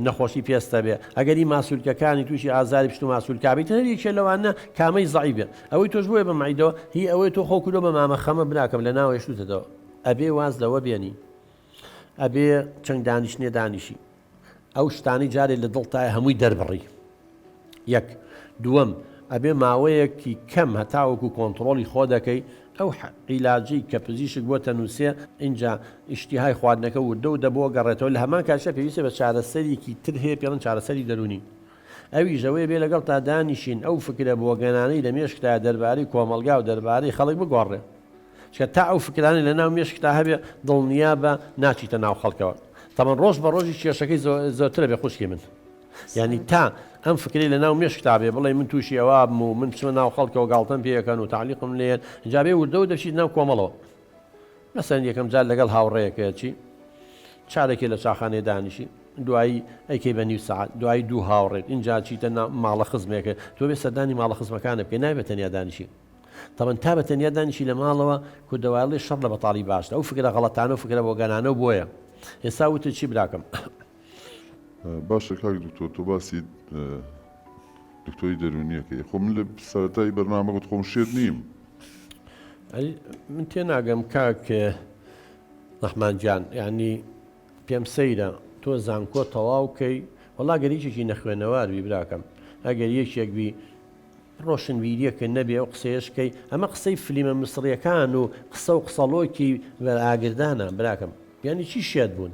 نەخۆشی پێستە بێ ئەگەری ماسوولکەکانی تووشی ئازاری پشت و ماسوولکابی تەنەریەکێ لەوانە کامەی زەعیف بێ ئەوەی تۆش بۆیە بە مەعیدەوە هی ئەوەی تۆ خۆکودۆ بە مامە خەمە براکەم لە ناوە شتتەوە ئەبێ واز لەوە بێنی ئەبێ چەند دانیشتێ دانیشی ئەو شتانی جارێ لە دڵتایە هەمووی دەربڕی یەک دووەم ئەبێ ماوەیەکی کەم هەتاوەکو کۆنتترۆلی خۆ دەکەی ئەو عیلاجی کە پزیشک بۆتە نووسێ اینجا ئیشتیهای خواردنەکە وردە و دەبووە گەڕێتەوە لە هەمان کاتشە پێویستە بە چارەسەرێکی تر هەیە پێڵن چارەسەری دەرونی ئەوی ژەوەی بێ لەگەڵ تا دانیشین ئەو فکرە بۆ گەنانەی لە مێشکتا دەربارەی کۆمەلگا و دەربارەی خەڵک بگۆڕێ چکە تا ئەو فکرانی لە ناو مێشکتا هەبێ دڵنیا بە ناچیتە ناو خەڵکەوە تەمەن ڕۆژ بە ڕۆژی کێشەکەی زۆرترە بێ خوشکی من ینی تا ئەم فکری لە ناو مێشکتا بێ بڵێ من تووشی ئەوە بم و من چمە ناو خەڵکەوە گاڵتەم پێەکەن و تعلیقم لێن جابێ وردە و دەچیت ناو کۆمەڵەوە مەسەن یەکەم جار لەگەڵ هاوڕەیەکە چی چارێکی لە چاخانەی دانیشی دوایی ئەیکەی بە نیو سعات دوایی دوو هاوڕێت اینجا چیتە ماڵە خزمێکە تۆ بێ سەردانی ماڵە خزمەکانە بکەی نایبێت تەنیا دانیشی تەمەن تا بە تەنیا دانیشی لە ماڵەوە کو دەواڵی شەڕ لە بەتاڵی باشە ئەو فکرە غەڵەتانە و فکرە بۆ گەنانە و بۆیە ئێستا وتە چی براکەم باشە کاک دکتۆر تۆ باسی دکتۆری دەرونیەکەی خۆ من لە سەرەتای بەرنامەکەت خۆم شێت نیم من تێناگەم کاک ڕەحمانجان یعنی پێم سەیرە تۆ زانکۆ تەواوکەی وەڵا گەریچێکی نەخوێنەواربی براکەم ئەگەر یەکێکبی ڕۆشنبیریەکە نەبێ ئەو قسەیەشکەی ئەمە قسەی فلیمە مسڕیەکان و قسە و قسەڵۆکی ئاگردانە براکەم یعنی چی شێت بوون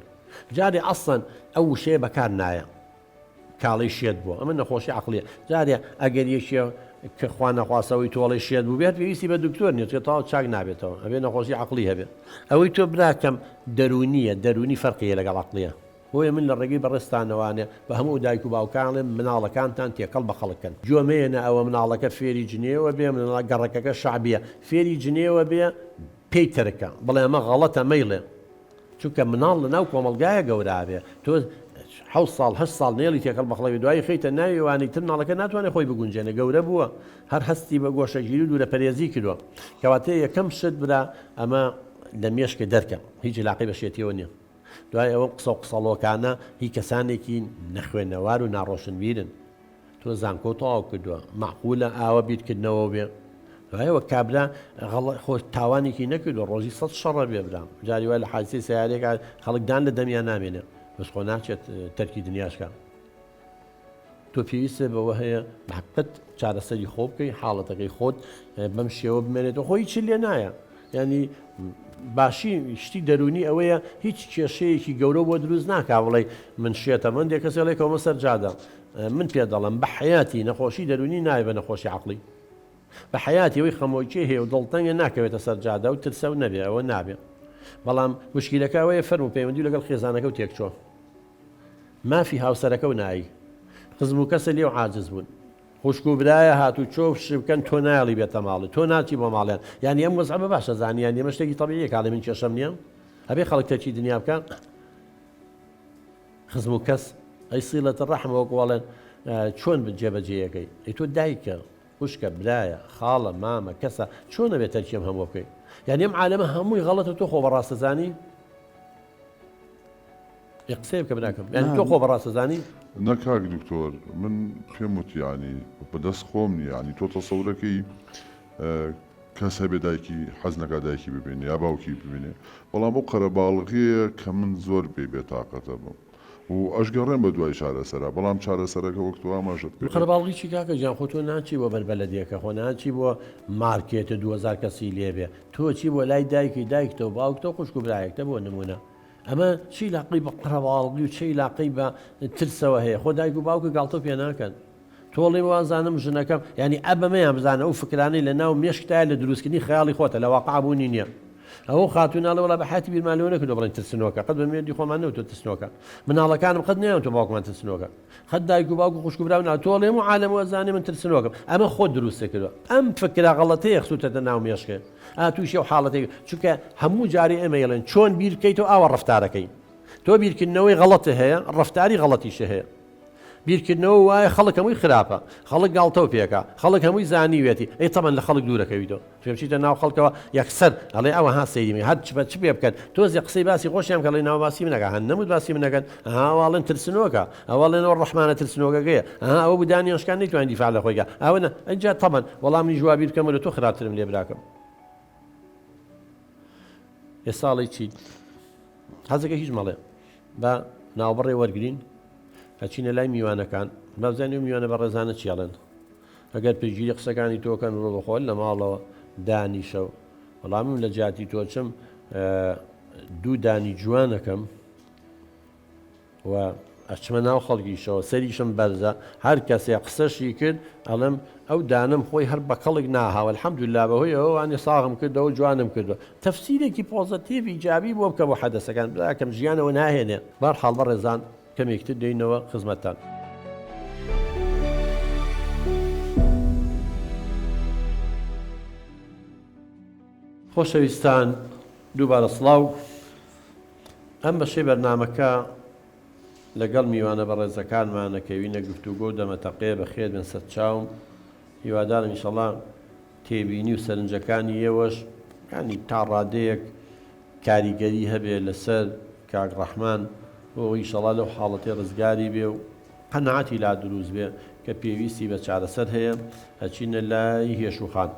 جارێ ئەسڵەن ئەو وشەیە بەکار نایە کاڵی شێت بووە ئەمە نەخۆشی عەقلیە جارێ ئەگەر یەکێ کە خوا نەخواسەوەی تۆڵی شێت بوو بێت پێویستی بە دکتۆر نیێت تەواو چاک نابێتەوە ئەبێ نەخۆشی عەقلی هەبێت ئەوەی تۆ براکەم دەرونیە دەرونی فەرقیە لەگەڵ عەقلیە بۆیە من لە ڕێگەی بەڕێستانەوانێ بە هەموو دایک و باوکانڵێم مناڵەکانتان تێکەڵ بە خەڵکن جۆمەیەنە ئەوە مناڵەکە فێری جنێوە بێ مناڵە گەڕەکەکە شعبیە فێری جنێوە بێ پێی ترکە بڵێ ئەمە غەڵەتە مەیڵێ چونکە مناڵ لە ناو کۆمەلگایە گەورابێ تۆ 7 ساڵ 8 ساڵ نێڵی تێکەڵ بەخڵەوی دوایی خەیتە ناویوانی تر مناڵەکە ناتوانێت خۆی بگونجێنێ گەورە بووە هەر هەستی بە گۆشەگیری و دوورە پەرێزی کردووە کەواتە یەکەم شت برا ئەمە لە مێشکە دەرکە هیچ علاقەی بەشێتیەوە نییە دوای ئەوە قسە و قسەڵۆکانە هی کەسانێکی نەخوێنەوار و ناڕۆشنبیرن تۆ زانکۆ تەواو کردووە معقولە ئاوە بیرکردنەوە بێ دوایەوە کابرا خۆ تاوانێکی نەکردو ڕۆژی 100 شەڕە بێ برام جاری وای لە حادیسەی سەیارێکە خەڵکدان لە دەمیان نامێنێ بەس خۆ ناچێت تەرکی دنیاشکە تۆ پێویستە بەوە هەیە محقت چارەسەری خۆ بکەی حاڵەتەکەی خۆت بەم شێوە بمێنێتەوە خۆی چ لێ نایە ینی باشی شتی دەرونی ئەوەیە هیچ کێشەیەکی گەورە بۆ دروست ناکا بڵێ من شێتە من دێ کەسێڵێکەوەمە سەرجادە من پێ دەڵم بە حیاتی نەخۆشی دەرونی نایە بە نەخۆشی عەقڵی بە حیاتی ئەوەی خەمۆکی هەیە و دڵتەنگە ناکەوێتە سەرجادە و ترسە و نەبێ ئەوە نابێ بەڵام مشکیلەکە ئەوەیە فەرم و پەیوەندی لەگەڵ خێزانەکە و تێکچۆ مافی هاوسەرەکە و نایی خزم و کەسە لێو عاجز بوون خوشک و برایە هاتوو چۆ شبکەن تۆ نایڵی بێتە ماڵی تۆ ناچی بۆ ماڵیان یانی ئەم وەزعە باشە زانیان ئێمە شتێکی تەبیعیە کاڵێ من کێشەم نییە هەبێ خەڵک تەرکی دنیا بکە خزم و کەس ئەی سیلەتە ڕەحم وەکو وەڵێن چۆن جێبەجێیەکەی ئەی تۆ دایکە خوشکە برایە خاڵە مامە کەسە چۆن نەبێت تەرکیم هەموو بکەی یانی ئەم عالەمە هەمووی غەڵەتە تۆ خۆ بەڕاستەزانی قسەی بکە براکەم یانی تۆ خۆ بەڕاستەزانی نەکاک دکتۆر من پێم وتیانی بەدەست خۆم ینی تۆ تەسەورەکەی کەس هەبێ دایکی حەز نەکا دایکی ببینێ یا باوکی ببینێ بەڵام بۆ قەرەباڵغیە کە من زۆر بێ بێتاقەتە بووم و ئەشگەڕێن بە دوای چارەسەرا بەڵام چارەسەرەکە وەکتووا ماژت کرد خەرباڵغی چی کاکە گیان خۆ تۆ ناچی بۆ بەربەلەدیەکە خۆ ناچی بۆ مارکێتە 2000 کەسی لێبێ تۆ چی بۆ لای دایکی دایکتەوە باوکتەوە خوشک و برایەکتە بۆ نمونە ئەمە چی لاقی بە قڕەواڵغی و چی لاقی بە ترسەوە هەیە خۆ دایک و باوکە گاڵتە پێ ناکەن تۆڵی وازانم ژنەکەم ینی ئەبەمەیان بزانە ئەو فکرانەی لە ناو مێشکتای لە دروستکردنی خەیاڵی خۆتە لە واقعبوونی نییە ئەوە خاتوناڵە وڵا بە حاتی بیرمانەوە نەکردو بڵێن ترسنۆکە قەت بە مێردی خۆمان نەوتۆ ترسنۆکە مناڵەکانم قەت نێن تۆ باوکمان ترسنۆکە خەت دایک و باوک و خوشک و براو ناتۆڵێم و عالەمەوە زانێ من ترسنۆکەم ئەمە خۆ دروستە کردووە ئەم فکرا غەڵەتەیە خسووتەتە ناو مێشکێ تووشی و حاڵەتێک چونکە هەموو جاری ئێمە ڵێن چۆن بیر بکەیتەوە ئاوە ڕەفتارەکەی تۆ بیرکردنەوەی غەڵەتە هەیە ڕەفتاری غەڵەتیشە هەیە بیرکردنەوە وایە خەڵک هەمووی خراپە خەڵک گاڵتە و پێکە خەڵک هەمووی زانیوێتی ئەی تەمەن لە خەڵک دوورەکەویتەوە پێچیتە ناو خەڵکەوە یەکسەر ئەڵێ ئەوە ها سەیرمی هەر چ پێ بکەن تۆزی قسەی باسی خۆشیان کە لەی ناو باسی منەکە هەن نەموت باسی منەکەن هاواڵێن ترسنۆکە ئەوڵێنەوە ڕەحمانە ترسنۆکەگەیە ئەوە بودانیشکان نەیتوانین دیفاع لە خۆیگە ئەوە ئەجا تەمەن وەڵامی جوابی بکەمە لە تۆ خراپترم لێ براکەم ێ ساڵی چیت حەزەکە هیچ مەڵێ بە ناوبڕێ وەرگین ئەچینە لای میوانەکان بابزانانی و میوانە بە ڕێزانە چیاڵێن ئەگەر پێگیری قسەکانی تۆکەن ڕۆ بخۆل لە ماڵەوە دانیشە و وەڵامم لە جاتی تۆچم دوو دانی جوانەکەم و ئەچمە ناو خەڵکیشەوە سەریشم بەرزە هەر کەسێ قسەشی کرد ئەڵم ئەو دانم خۆی هەر بە کەڵک ناهاوە الحەمدوللا بەهۆی ئەووانی ساغم کردەوە جوانم کردو تەفسیرێکی پۆزتیڤ ئیجابی بۆ بکە بۆ حەدەسەکان براکەم ژیانەوە ناهێنێ بەرحاڵ بە ڕێزان کەمێکتر دێینەوە خزمەتتان. خۆشەویستان دووبارە سڵاو ئەم بەشەی بەرنامەکە لەگەڵ میوانە بە ڕێزەکانمانەکەوینە گفتوگۆ و دەمەتەقێ بە خێر بن سەرچاوم هیوادارم ئینشەڵا تێبینی و سەرنجەکانی ئێوەش ینی تا ڕادەیەک کاریگەری هەبێ لەسەر کاک ڕەحمان بۆ ئینشەڵا لەو حاڵەتێ ڕزگاری بێ و قەنەعەتی لا دروست بێ کە پێویستی بە چارەسەر هەیە ئەچینە لای هێشوخان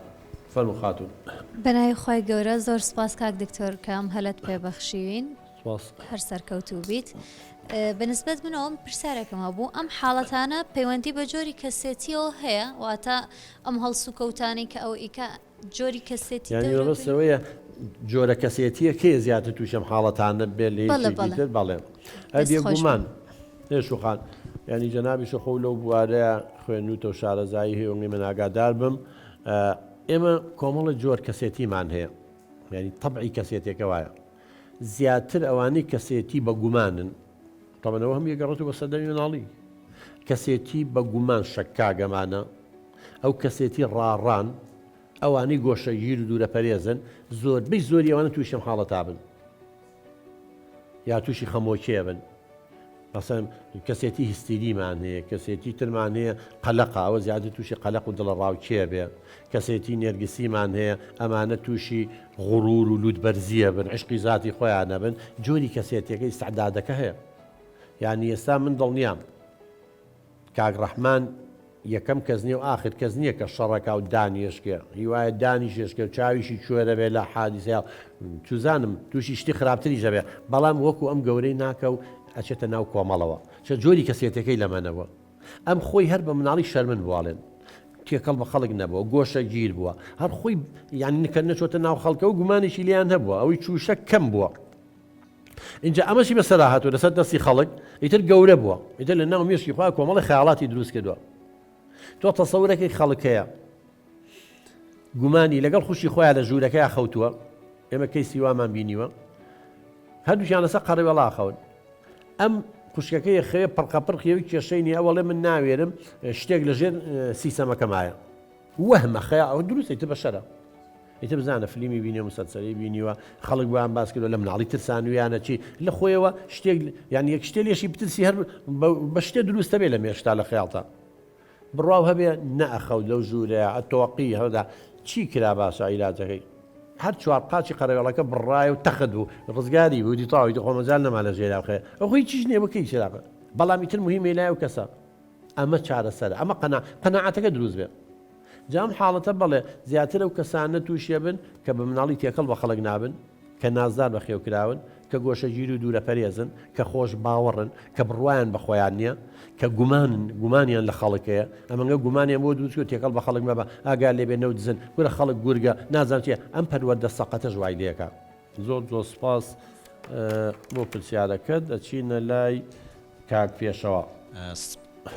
فەرموو خاتون. بەناوی خۆی گەورە زۆر سپاس کاک دکتۆر کام هەلت پێبەخشیوین هەر سەرکەوتوو بیت. بەنسبەت من ئەوم پرسیارێکمە بوو ئەم حاڵەتانە پەیوەندی بە جۆری کەسێتیەوە هەیە واتە ئەم هەڵسو کەوتانی کە ئەو ئیکە جۆری کەسێتی ڕستەوەیە جۆرە کەسێتیە کێ زیاتر تووشم حاڵەتانە بێ لێتر بەڵێ هەبێ گومان هێشوخان ینی جەنابیشە خۆ لەو بوارەیە خوێنوتە و شارەزایی هەیە وڵی من ئاگادار بم ئێمە کۆمەڵە جۆر کەسێتیمان هەیە ینی تەبعی کەسێتێکە وایە زیاتر ئەوانەی کەسێتی بە گومانن تەمەنەوە هەم یەگەڕێت بە سەردەمی مناڵی کەسێتی بە گومان شەکاگەمانە ئەو کەسێتی ڕاڕان ئەوانەی گۆشەگیر و دوورە پەرێزن زۆربەی زۆری ئەوانە تووشم حاڵەتا بن یا تووشی خەمۆکیە بن مەسەڵەن کەسێتی هیستیریمان هەیە کەسێتی ترمان هەیە قەلەقە ئەوە زیاتر تووشی قەلەق و دڵە ڕاوکێ بێ کەسێتی نێرگسیمان هەیە ئەمانە تووشی غوڕور و لوودبەرزیە بن عشقی ذاتی خۆیانە بن جۆری کەسێتەکەی استعدادەکە هەیە یعنی ئێستا من دڵنیام کاک ڕەحمان یەکەم کەس نییە و ئاخر کەس نییە کە شەڕەکە و دانیێشکێ هیوایە دانیشێشکە و چاویشی کوێرە بێ لە حادیسە چوزانم تووشی شتی خراپتری ژەبێ بەڵام وەکو ئەم گەورەی ناکە و ئەچێتە ناو کۆمەڵەوە چە جۆری کەسێتەکەی لەمەنەوە ئەم خۆی هەر بە مناڵی شەرمن بواڵێن تێکەڵ بە خەڵک نەبووە گۆشە گیر بووە هەر خۆی یان نکە نەچۆتە ناو خەڵکە و گومانێکی لیان هەبووە ئەوەی چوشە کەم بووە اینجا ئەمەشی بەسەرا هاتووە لەسەر دەستی خەڵک ئیتر گەورە بووە ئیتر لە ناو مێشکی خوا کۆمەڵی خەیاڵاتی دروست کردووە تۆ تەسەورەکەی خەڵکەیە گومانی لەگەڵ خوشی خۆیان لە ژوورەکەی خەوتووە ئێمە کەیسی وامان بینیوە هەردووشیان لەسەر قەڕێوەڵا خەون ئەم خوشکەکەی خەوێ پڕقەپڕقیەوەی کێشەی ئەوەڵێ من ناوێرم شتێک لەژێر سیسەمەکەمایە وەهمە خەیا ئەوە دروستە ئیتر بەشەرە ئیتر بزانە فلیمی بینیوە مسەلسەلی بینیوە خەڵک ویان باس کردووە لە مناڵی ترسانویانە چی لە خۆیەوە شتێک یان یەک شتێ لێشی بترسی هەر بە شتێ دروستە بێ لە مێشتا لە خەیاڵتە بڕاو هەبێ نەئەخەوت لەو ژوورەیە ئەتۆقی هەودا چی کرا باشە عیلاجەکەی هەر چوار قاچی قەرەوێڵەکە بڕایە و تەخت بوو ڕزگاری بوو دیتاوی خۆمەزال نەما لە ژێراخێ ئەوخۆی چیش نییە بکەی چراغ بەڵامی تر مهمەی لای و کەسە ئەمە چارەسەرە ئەمە قەناعەتەکە دروست بێ جام حاڵەتە بەڵێ زیاتر ئەو کەسانە تووشێ بن کە بە مناڵی تێکەڵ بە خەڵک نابن کە نازدار بە خێوکراون کە گۆشەگیر و دوورە پەرێزن کە خۆش باوەڕن کە بڕوایان بە خۆیان نییە کە گومانیان لە خەڵکەیە ئەمەگە گومانیان بۆ دووچ تێکەڵ بە خەڵک مەبە ئاگار لێبێ نەوت دزن گورە خەڵک گورگە نازانێت ئەم پەروەردە سەقەتە ژوای لێەکە زۆر سپاس بۆ پرسیارەکەت دەچینە لای کاک پێشەوە.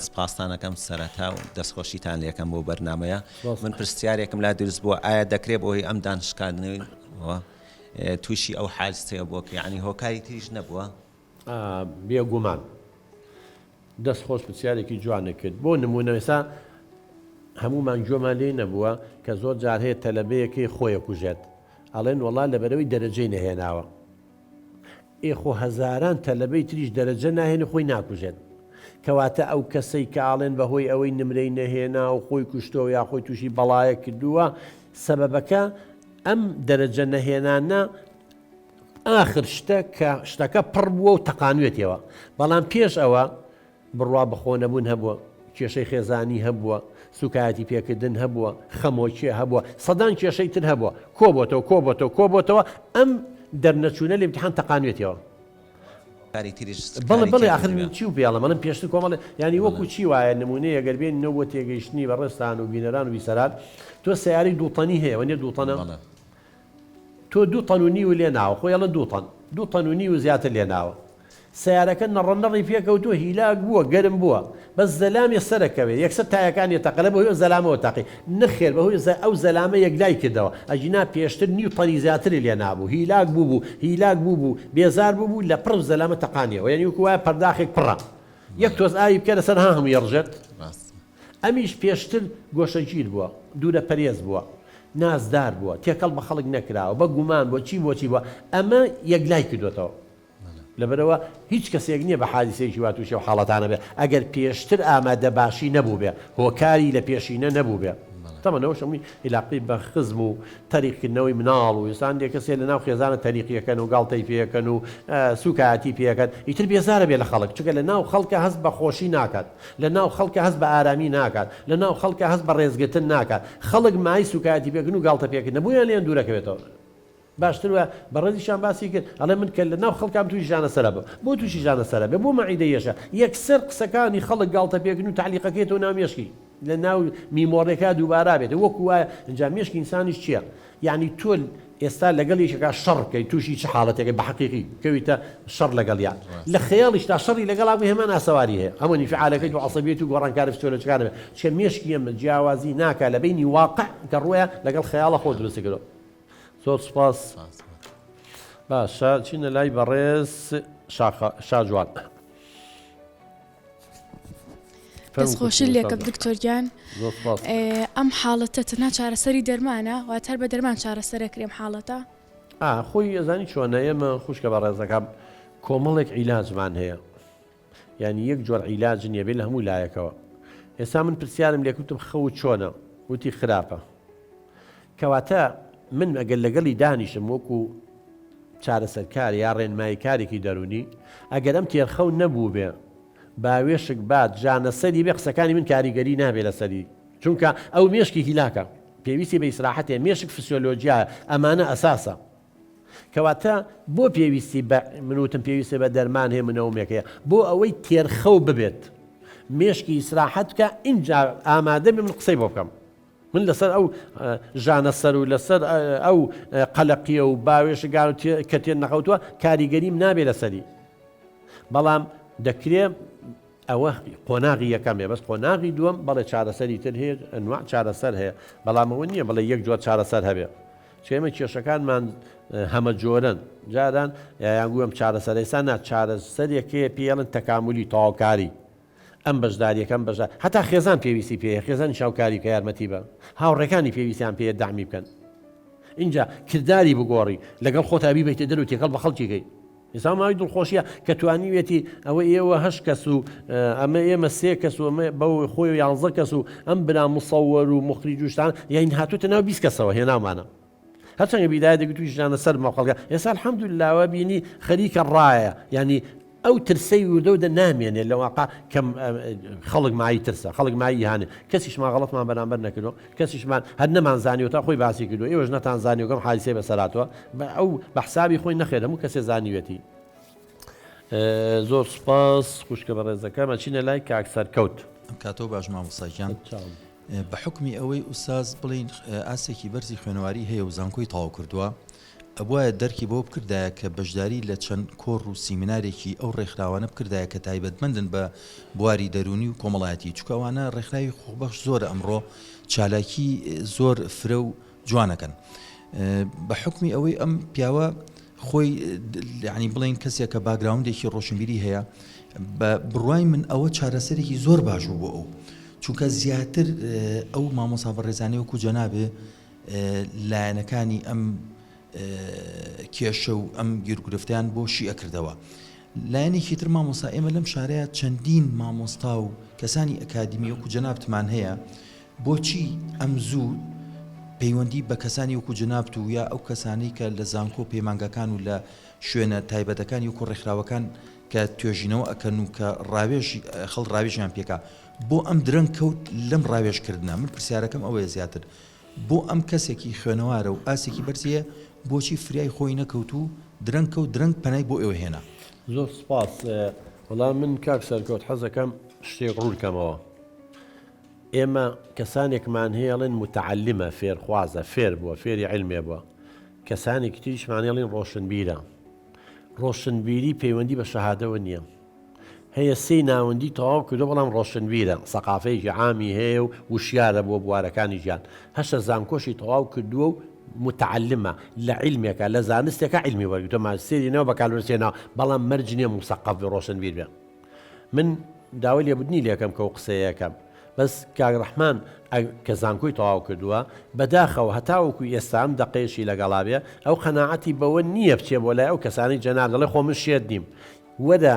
سپاسانەکەم سەرەتا و دەستخۆشیتان لەکەم بۆ بەرنامەیە من پرسیارێکم لا دروست بووە ئایا دەکرێت بۆی ئەم دانشکاندنەوەی تووشی ئەو حالستەیە بۆ کە یعنی هۆکاری تریش نەبووە بێگومان دەستخۆش پرسیارێکی جوانە کرد بۆ نمونەوەسا هەمومان گوێمان لێ نەبووە کە زۆر جار هەیە تەلەبەیەکی خۆیە کوژێت ئەڵێن وەڵا لەبەرەوەی دەرەجەی نەهێناوە ئێخۆ هەزاران تەلەبەی تریش دەرەجە ناهێنی خۆی ناکوژێت کەواتە ئەو کەسەی کە ئاڵێن بەهۆی ئەوەی نمرەی نەهێنا و خۆی کوشتەوە یا خۆی تووشی بەڵایە کردووە سەبەبەکە ئەم دەرەجە نەهێنانە ئاخر شتە کە شتەکە پڕ بووە و تەقانوێتەوە بەڵام پێش ئەوە بڕوا بەخۆ نەبوون هەبووە کێشەی خێزانی هەبووە سوکایەتی پێکردن هەبووە خەمۆکیە هەبووە سەدان کێشەی تر هەبووە کۆبۆتەوە ئەم دەرنەچوونە لە امتحان تەقانوێتەوە بڵێ آخر چی و پێڵە مەڵم پێشتر کۆمەڵێ ینی وەکو چی وایە نمونەیە گەربێن نەوە تێگەیشتنی بەڕێستان و بینەران و بیسەرات تۆ سیاری دووتەنی هەیە وەنێ دووتەنە تۆ 2 تەن و نیو لێ ناوە خۆیڵە 2 تەن و نیو زیاتر لێ ناوە سیارەکە نەڕەنەڕی پێکەوتووە هیلاک بووە گەرم بووە بەس زەلامی سەرەکەوێت یەکسەر تایەکانی تەقەلە بەهۆی زەلامەوە تاقی نەخێر بەهۆی ئەو زەلامە یەکلای کردەوە ئەجینا پێشتر نیو تەنی زیاتری لێ نابوو هیلاک بوو بێزار بوو لە پڕ زەلامە تەقانیەوە یعنی وەکو وایە پەرداخێک پڕە یەک تۆز ئاوی بکە لەسەر هەموو یەڕژێت ئەمیش پێشتر گۆشەگیر بووە دوورە پەرێز بووە نازدار بووە تێکەڵ بە خەڵک نەکراوە بە گومان بۆ چی بووە ئەمە یەکلای کردوێتەوە لەبەرەوە هیچ کەسێک نییە بە حادیسەیەکی وا تووشە و حاڵەتانە بێ ئەگەر پێشتر ئامادە باشی نەبوو بێ هۆکاری لە پێشینە نەبوو بێ تەمەنەوە شەمی علاقی بە خزم و تەریقکردنەوەی مناڵ و ئێستا هەندێک کەسێ لەناو خێزانە تەریقیەکەن و گاڵتەی پێەکەن و سوکایەتی پێەکەن ئیتر بێزارە بێ لە خەڵک چونکە لەناو خەڵکە هەست بە خۆشی ناکات لەناو خەڵکە هەست بە ئارامی ناکات لەناو خەڵکە هەست بە ڕێزگرتن ناکات خەڵک مای سوکایەتی پێکردن و گاڵتە پێکردن بوویان لێن دوورەکەوێتەوە باشتر وە بەڕێزیشان باسی کرد ئەڵێ من کە لە ناو خەڵکام تووشی ژانە سەرە بە بۆ تووشی ژانە سەرە بێ بۆ مەعیدەیەشە یەکسەر قسەکانی خەڵک گاڵتە پێکردن و تعلیقەکەیتەوە ناو مێشکی لە ناو میمۆڕێکا دووبارا بێت وەکو وایە ئەنجام مێشکی ئینسانیش چییە یعنی تۆ ئێستا لەگەڵ یەکێکا شەڕکەی تووشی چ حاڵەتێکە بە حەقیقی کەویتە شەڕ لەگەڵیان لە خەیاڵیشتا شەڕی لەگەڵا بوو هێمان ئاسەواری هەیە ئەمەنی فعالەکەی و عەسەبیەت و گۆڕانکارە فسیۆلۆجیکانە بێت چکە مێشکی ئەمە جیاوازی ناکات لە بینی واقع کە ڕوویە لەگەڵ خەیاڵە خۆ دروست کردەوە زۆر سوپاس باشە چینە لای بەڕێز شاجوان دەستخۆشی لێکم دکتۆریان ئەم حاڵەتە تەنها چارەسەری دەرمانە واتر بە دەرمان چارەسەرەکرێم حاڵەتە خۆی ئەزانی چۆنە ئێمە خوشکە بە ڕێزەکەم کۆمەڵێک عیلاجمان هەیە یعنی یەک جۆر عیلاج نییە بێ لە هەموو لایەکەوە ئێستا من پرسیارم لێکوتم خەوت چۆنە وتی خراپە کەواتە من ئەگەر لەگەڵی دانیشم وەکو چارەسەرکار یا ڕێنمایی کارێکی دەرونی ئەگەر ئەم تێرخەو نەبوو بێ باوێشک بات ژانەسەری بێ قسەکانی من کاریگەری نابێ لەسەری چونکە ئەو مێشکی هیلاکە پێویستی بە ئیسراحەتێ مێشک فسیۆلۆجیایە ئەمانە ئەساسە کەواتە بۆ پێویستی منوتم پێویستە بە دەرمان هەیە منەومێکەیە بۆ ئەوەی تێرخەو ببێت مێشکی ئیسراحەت بکە اینجا ئامادە بێ من قسەی بۆ بکەم من لەسەر ئەو ژانەسەر و لەسەر ئەو قەلەقیە و باوێشگار کە تێن نەخەوتووە کاریگەریم نابێ لەسەری بەڵام دەکرێت ئەوە قۆناغی یەکەمێ بەس قۆناغی دووەم بەڵێ چارەسەری تر هەیە ئەنواع چارەسەر هەیە بەڵام ئەوە نییە بڵێ یەک جۆر چارەسەر هەبێ چێمە کێشەکانمان هەمە جۆرن جاران یانگووەم چارەسەرەیسان چارەسەرێکەیە پێڵن تەکاملی تەواوکاری ئەم بەشداریەکەم بەشدار هەتا خێزان پێویستی پێ خێزانی شاوکاری کە یارمەتی بە هاوڕێکانی پێویستیان پێ دامی بکەن اینجا کردداری بگۆڕی لەگەڵ خۆتابی بێتە دەر و تێکەڵ بە خەڵکیگەی ئێستا ماوەی دڵخۆشیە کە توانیوێتی ئەوە ئێوە 8 کەس و ئەمە ئێمە 3 کەس و ئەمە بەو خۆی و 11 کەس و ئەم بنا مصەوەر و مخریج وشتان یان هاتووتە ناو 20 کەسەوە هێناومانە هەرچەندە بیدایە دەگوت توی ژانە سەر مەخەڵکە ئێستا الحەمدولله بینی خەریکە ڕایە ینی ئەو ترسەی وردەودە نامێنێ لە واقع کەم خەڵک مای ترسە خەڵک مایی هاانێ کەسیشمان غەڵەتمان بەرامبەر نەکردو کەسیشمان هەر نەمانزانانی و تا خۆی باسی کردو ئێوەش نەتانزانانی وگەم حادیسەی بەسەراتەوە ئەو بە حسابی خۆی نەخێت هەموو کەسێ زانیوێتی. زۆر سپاس خوشکە بە ڕێزەکەمە چینە لای کاک سەرکەوت کاتۆ باش مامۆستاگیان بە حکمی ئەوەی ئوستاز بڵین ئاسێکی بەرزی خوێنەواری هەیە و زانکۆی تەواو کردووە ئەبواە دەرکی بۆ بکردایە کە بەشداری لە چەند کۆڕ و سیمینارێکی ئەو ڕێکخراوانە بکردایە کە تایبەتمەندن بە بواری دەرونی و کۆمەڵایەتی چکەوانە ڕێکخراوی خۆبەخش زۆرە ئەمڕۆ چالاکی زۆر فرە و جوانەکەن بە حکمی ئەوەی ئەم پیاوە خۆی ینی بڵین کەسێک کە باگراوندێکی ڕۆشنبیری هەیە بە بڕوای من ئەوە چارەسەرێکی زۆر باش بوو بۆ ئەو چونکە زیاتر ئەو مامۆستا بەڕێزانەی وەکو جەنابێ لایەنەکانی ئەم کێشە و ئەم گیرگرفتیان بۆ شیعە کردەوە لایەنێکی تر مامۆستا ئێمە لەم شارەیە چەندین مامۆستا و کەسانی ئەکادمی وەکو جەنابتمان هەیە بۆچی ئەم زوو پەیوەندی بە کەسانی وەکو جەنابت و یا ئەو کەسانی کە لە زانکۆ پەیمانگەکان و لە شوێنە تایبەتەکانی وەکو ڕێکخراوەکان کە توێژینەوە ئەکەن و کە خەڵ ڕاوێژیان پێکا بۆ ئەم درەنگ کەوت لەم ڕاوێژکردنە من پرسیارەکەم ئەوەیە زیاتر بۆ ئەم کەسێکی خوێنەوارە و ئاسێکی بەرزیە بۆچی فریای خۆی نەکەوت و درەنگ کەوت درەنگ پەنای بۆ ئێوە هێنا. زۆر سپاس وەڵام من کاک سەرکەوت حەزەکەم شتێک ڕوونکەمەوە ئێمە کەسانێکمان هەیەڵێن متعلمە فێرخوازە فێر بووە فێری علمێ بووە کەسانێکی تریشمانێڵین ڕۆشنبیرە ڕۆشنبیری پەیوەندی بە شەهادەوە نییە هەیە سێ ناوەندی تەواو کردو بەڵام ڕۆشنبیرە سەقافەیەکی عامی هەیە و وشیارە بۆ بوارەکانی ژیان هەشە زانکۆشی تەواو کردووە و متعلمە لە علمێکە لە زانستێکە علمی وەرگتۆ ماسێرینەوە بەکالورسێنەوە بەڵام مەرج نییە موسەقف ڕۆشنبیر بێ من داوای لێبوردنی لێکەم کە و قسەیەکەم بەس کاگڕەحمان کە زانکۆی تەواو کردووە بەداخەوە هەتاوەکو ئێستا ئەم دەقەیەشی لەگەڵابێ ئەو قەناعەتی بەوە نییە بچێ بۆ لای ئەو کەسانی جەناب دەڵێ خۆ من شێت نیم وەرە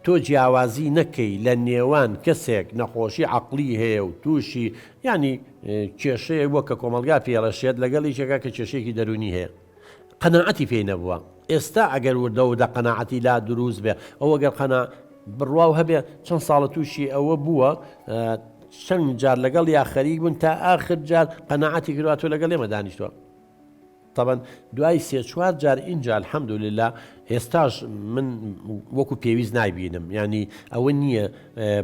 تۆ جیاوازی نەکەی لە نێوان کەسێک نەخۆشی عەقلی هەیە و تووشی ینی کێشەیە وە کە کۆمەلگا پێڵەشێت لەگەڵ یەکێکا کە کێشەیەکی دەرونی هەیە قەناعەتی پێی نەبووە ئێستا ئەگەر وردەوردە قەناعەتی لا دروست بێ ئەوە گەر بڕواو هەبێ چەند ساڵە تووشی ئەوە بووە چەند جار لەگەڵ یا خەریک بوون تا ئاخر جار قەناعەتی کردواتۆ لەگەڵ ئێمە دانیشتووە طبعا دوای سێ چوار جار اینجا الحەمدولله ئێستاش من وەکو پێویست نایبینم ینی ئەوە نییە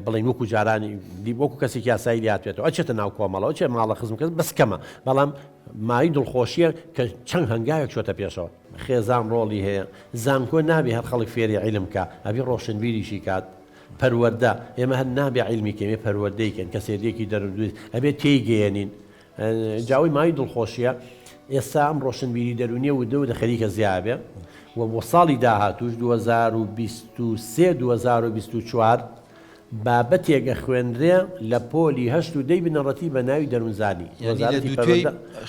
بڵین وەکو جارانی وەکو کەسێکی یاسایی لاتوێتەوە ئەچێتە ناو کۆمەڵەوە چێ ماڵە خزم کەس بەس کەمە بەڵام مای دڵخۆشیە کە چەند هەنگاوێک چۆتە پێشەوە خێزان ڕۆڵی هەیە زانکۆ نابێ هەر خەڵک فێری عیلم کە ئەبێ ڕۆشنبیریشی کات پەروەردە ئێمە هەر نابێ عیلمی کەمێ پەروەردەیکەن کە سێریەکی دەرودوی ئەبێ تێیگەێنین جاوی مای دڵخۆشیە ئێستا ئەم ڕۆشنبیری دەرونیە و دە خەریکە زیابێ و بۆ ساڵی داهاتوش 2023-2024 بابەتێکە خوێنرێ لە پۆلی هەشت و دەی بنەڕەتی بە ناوی دەروونزانی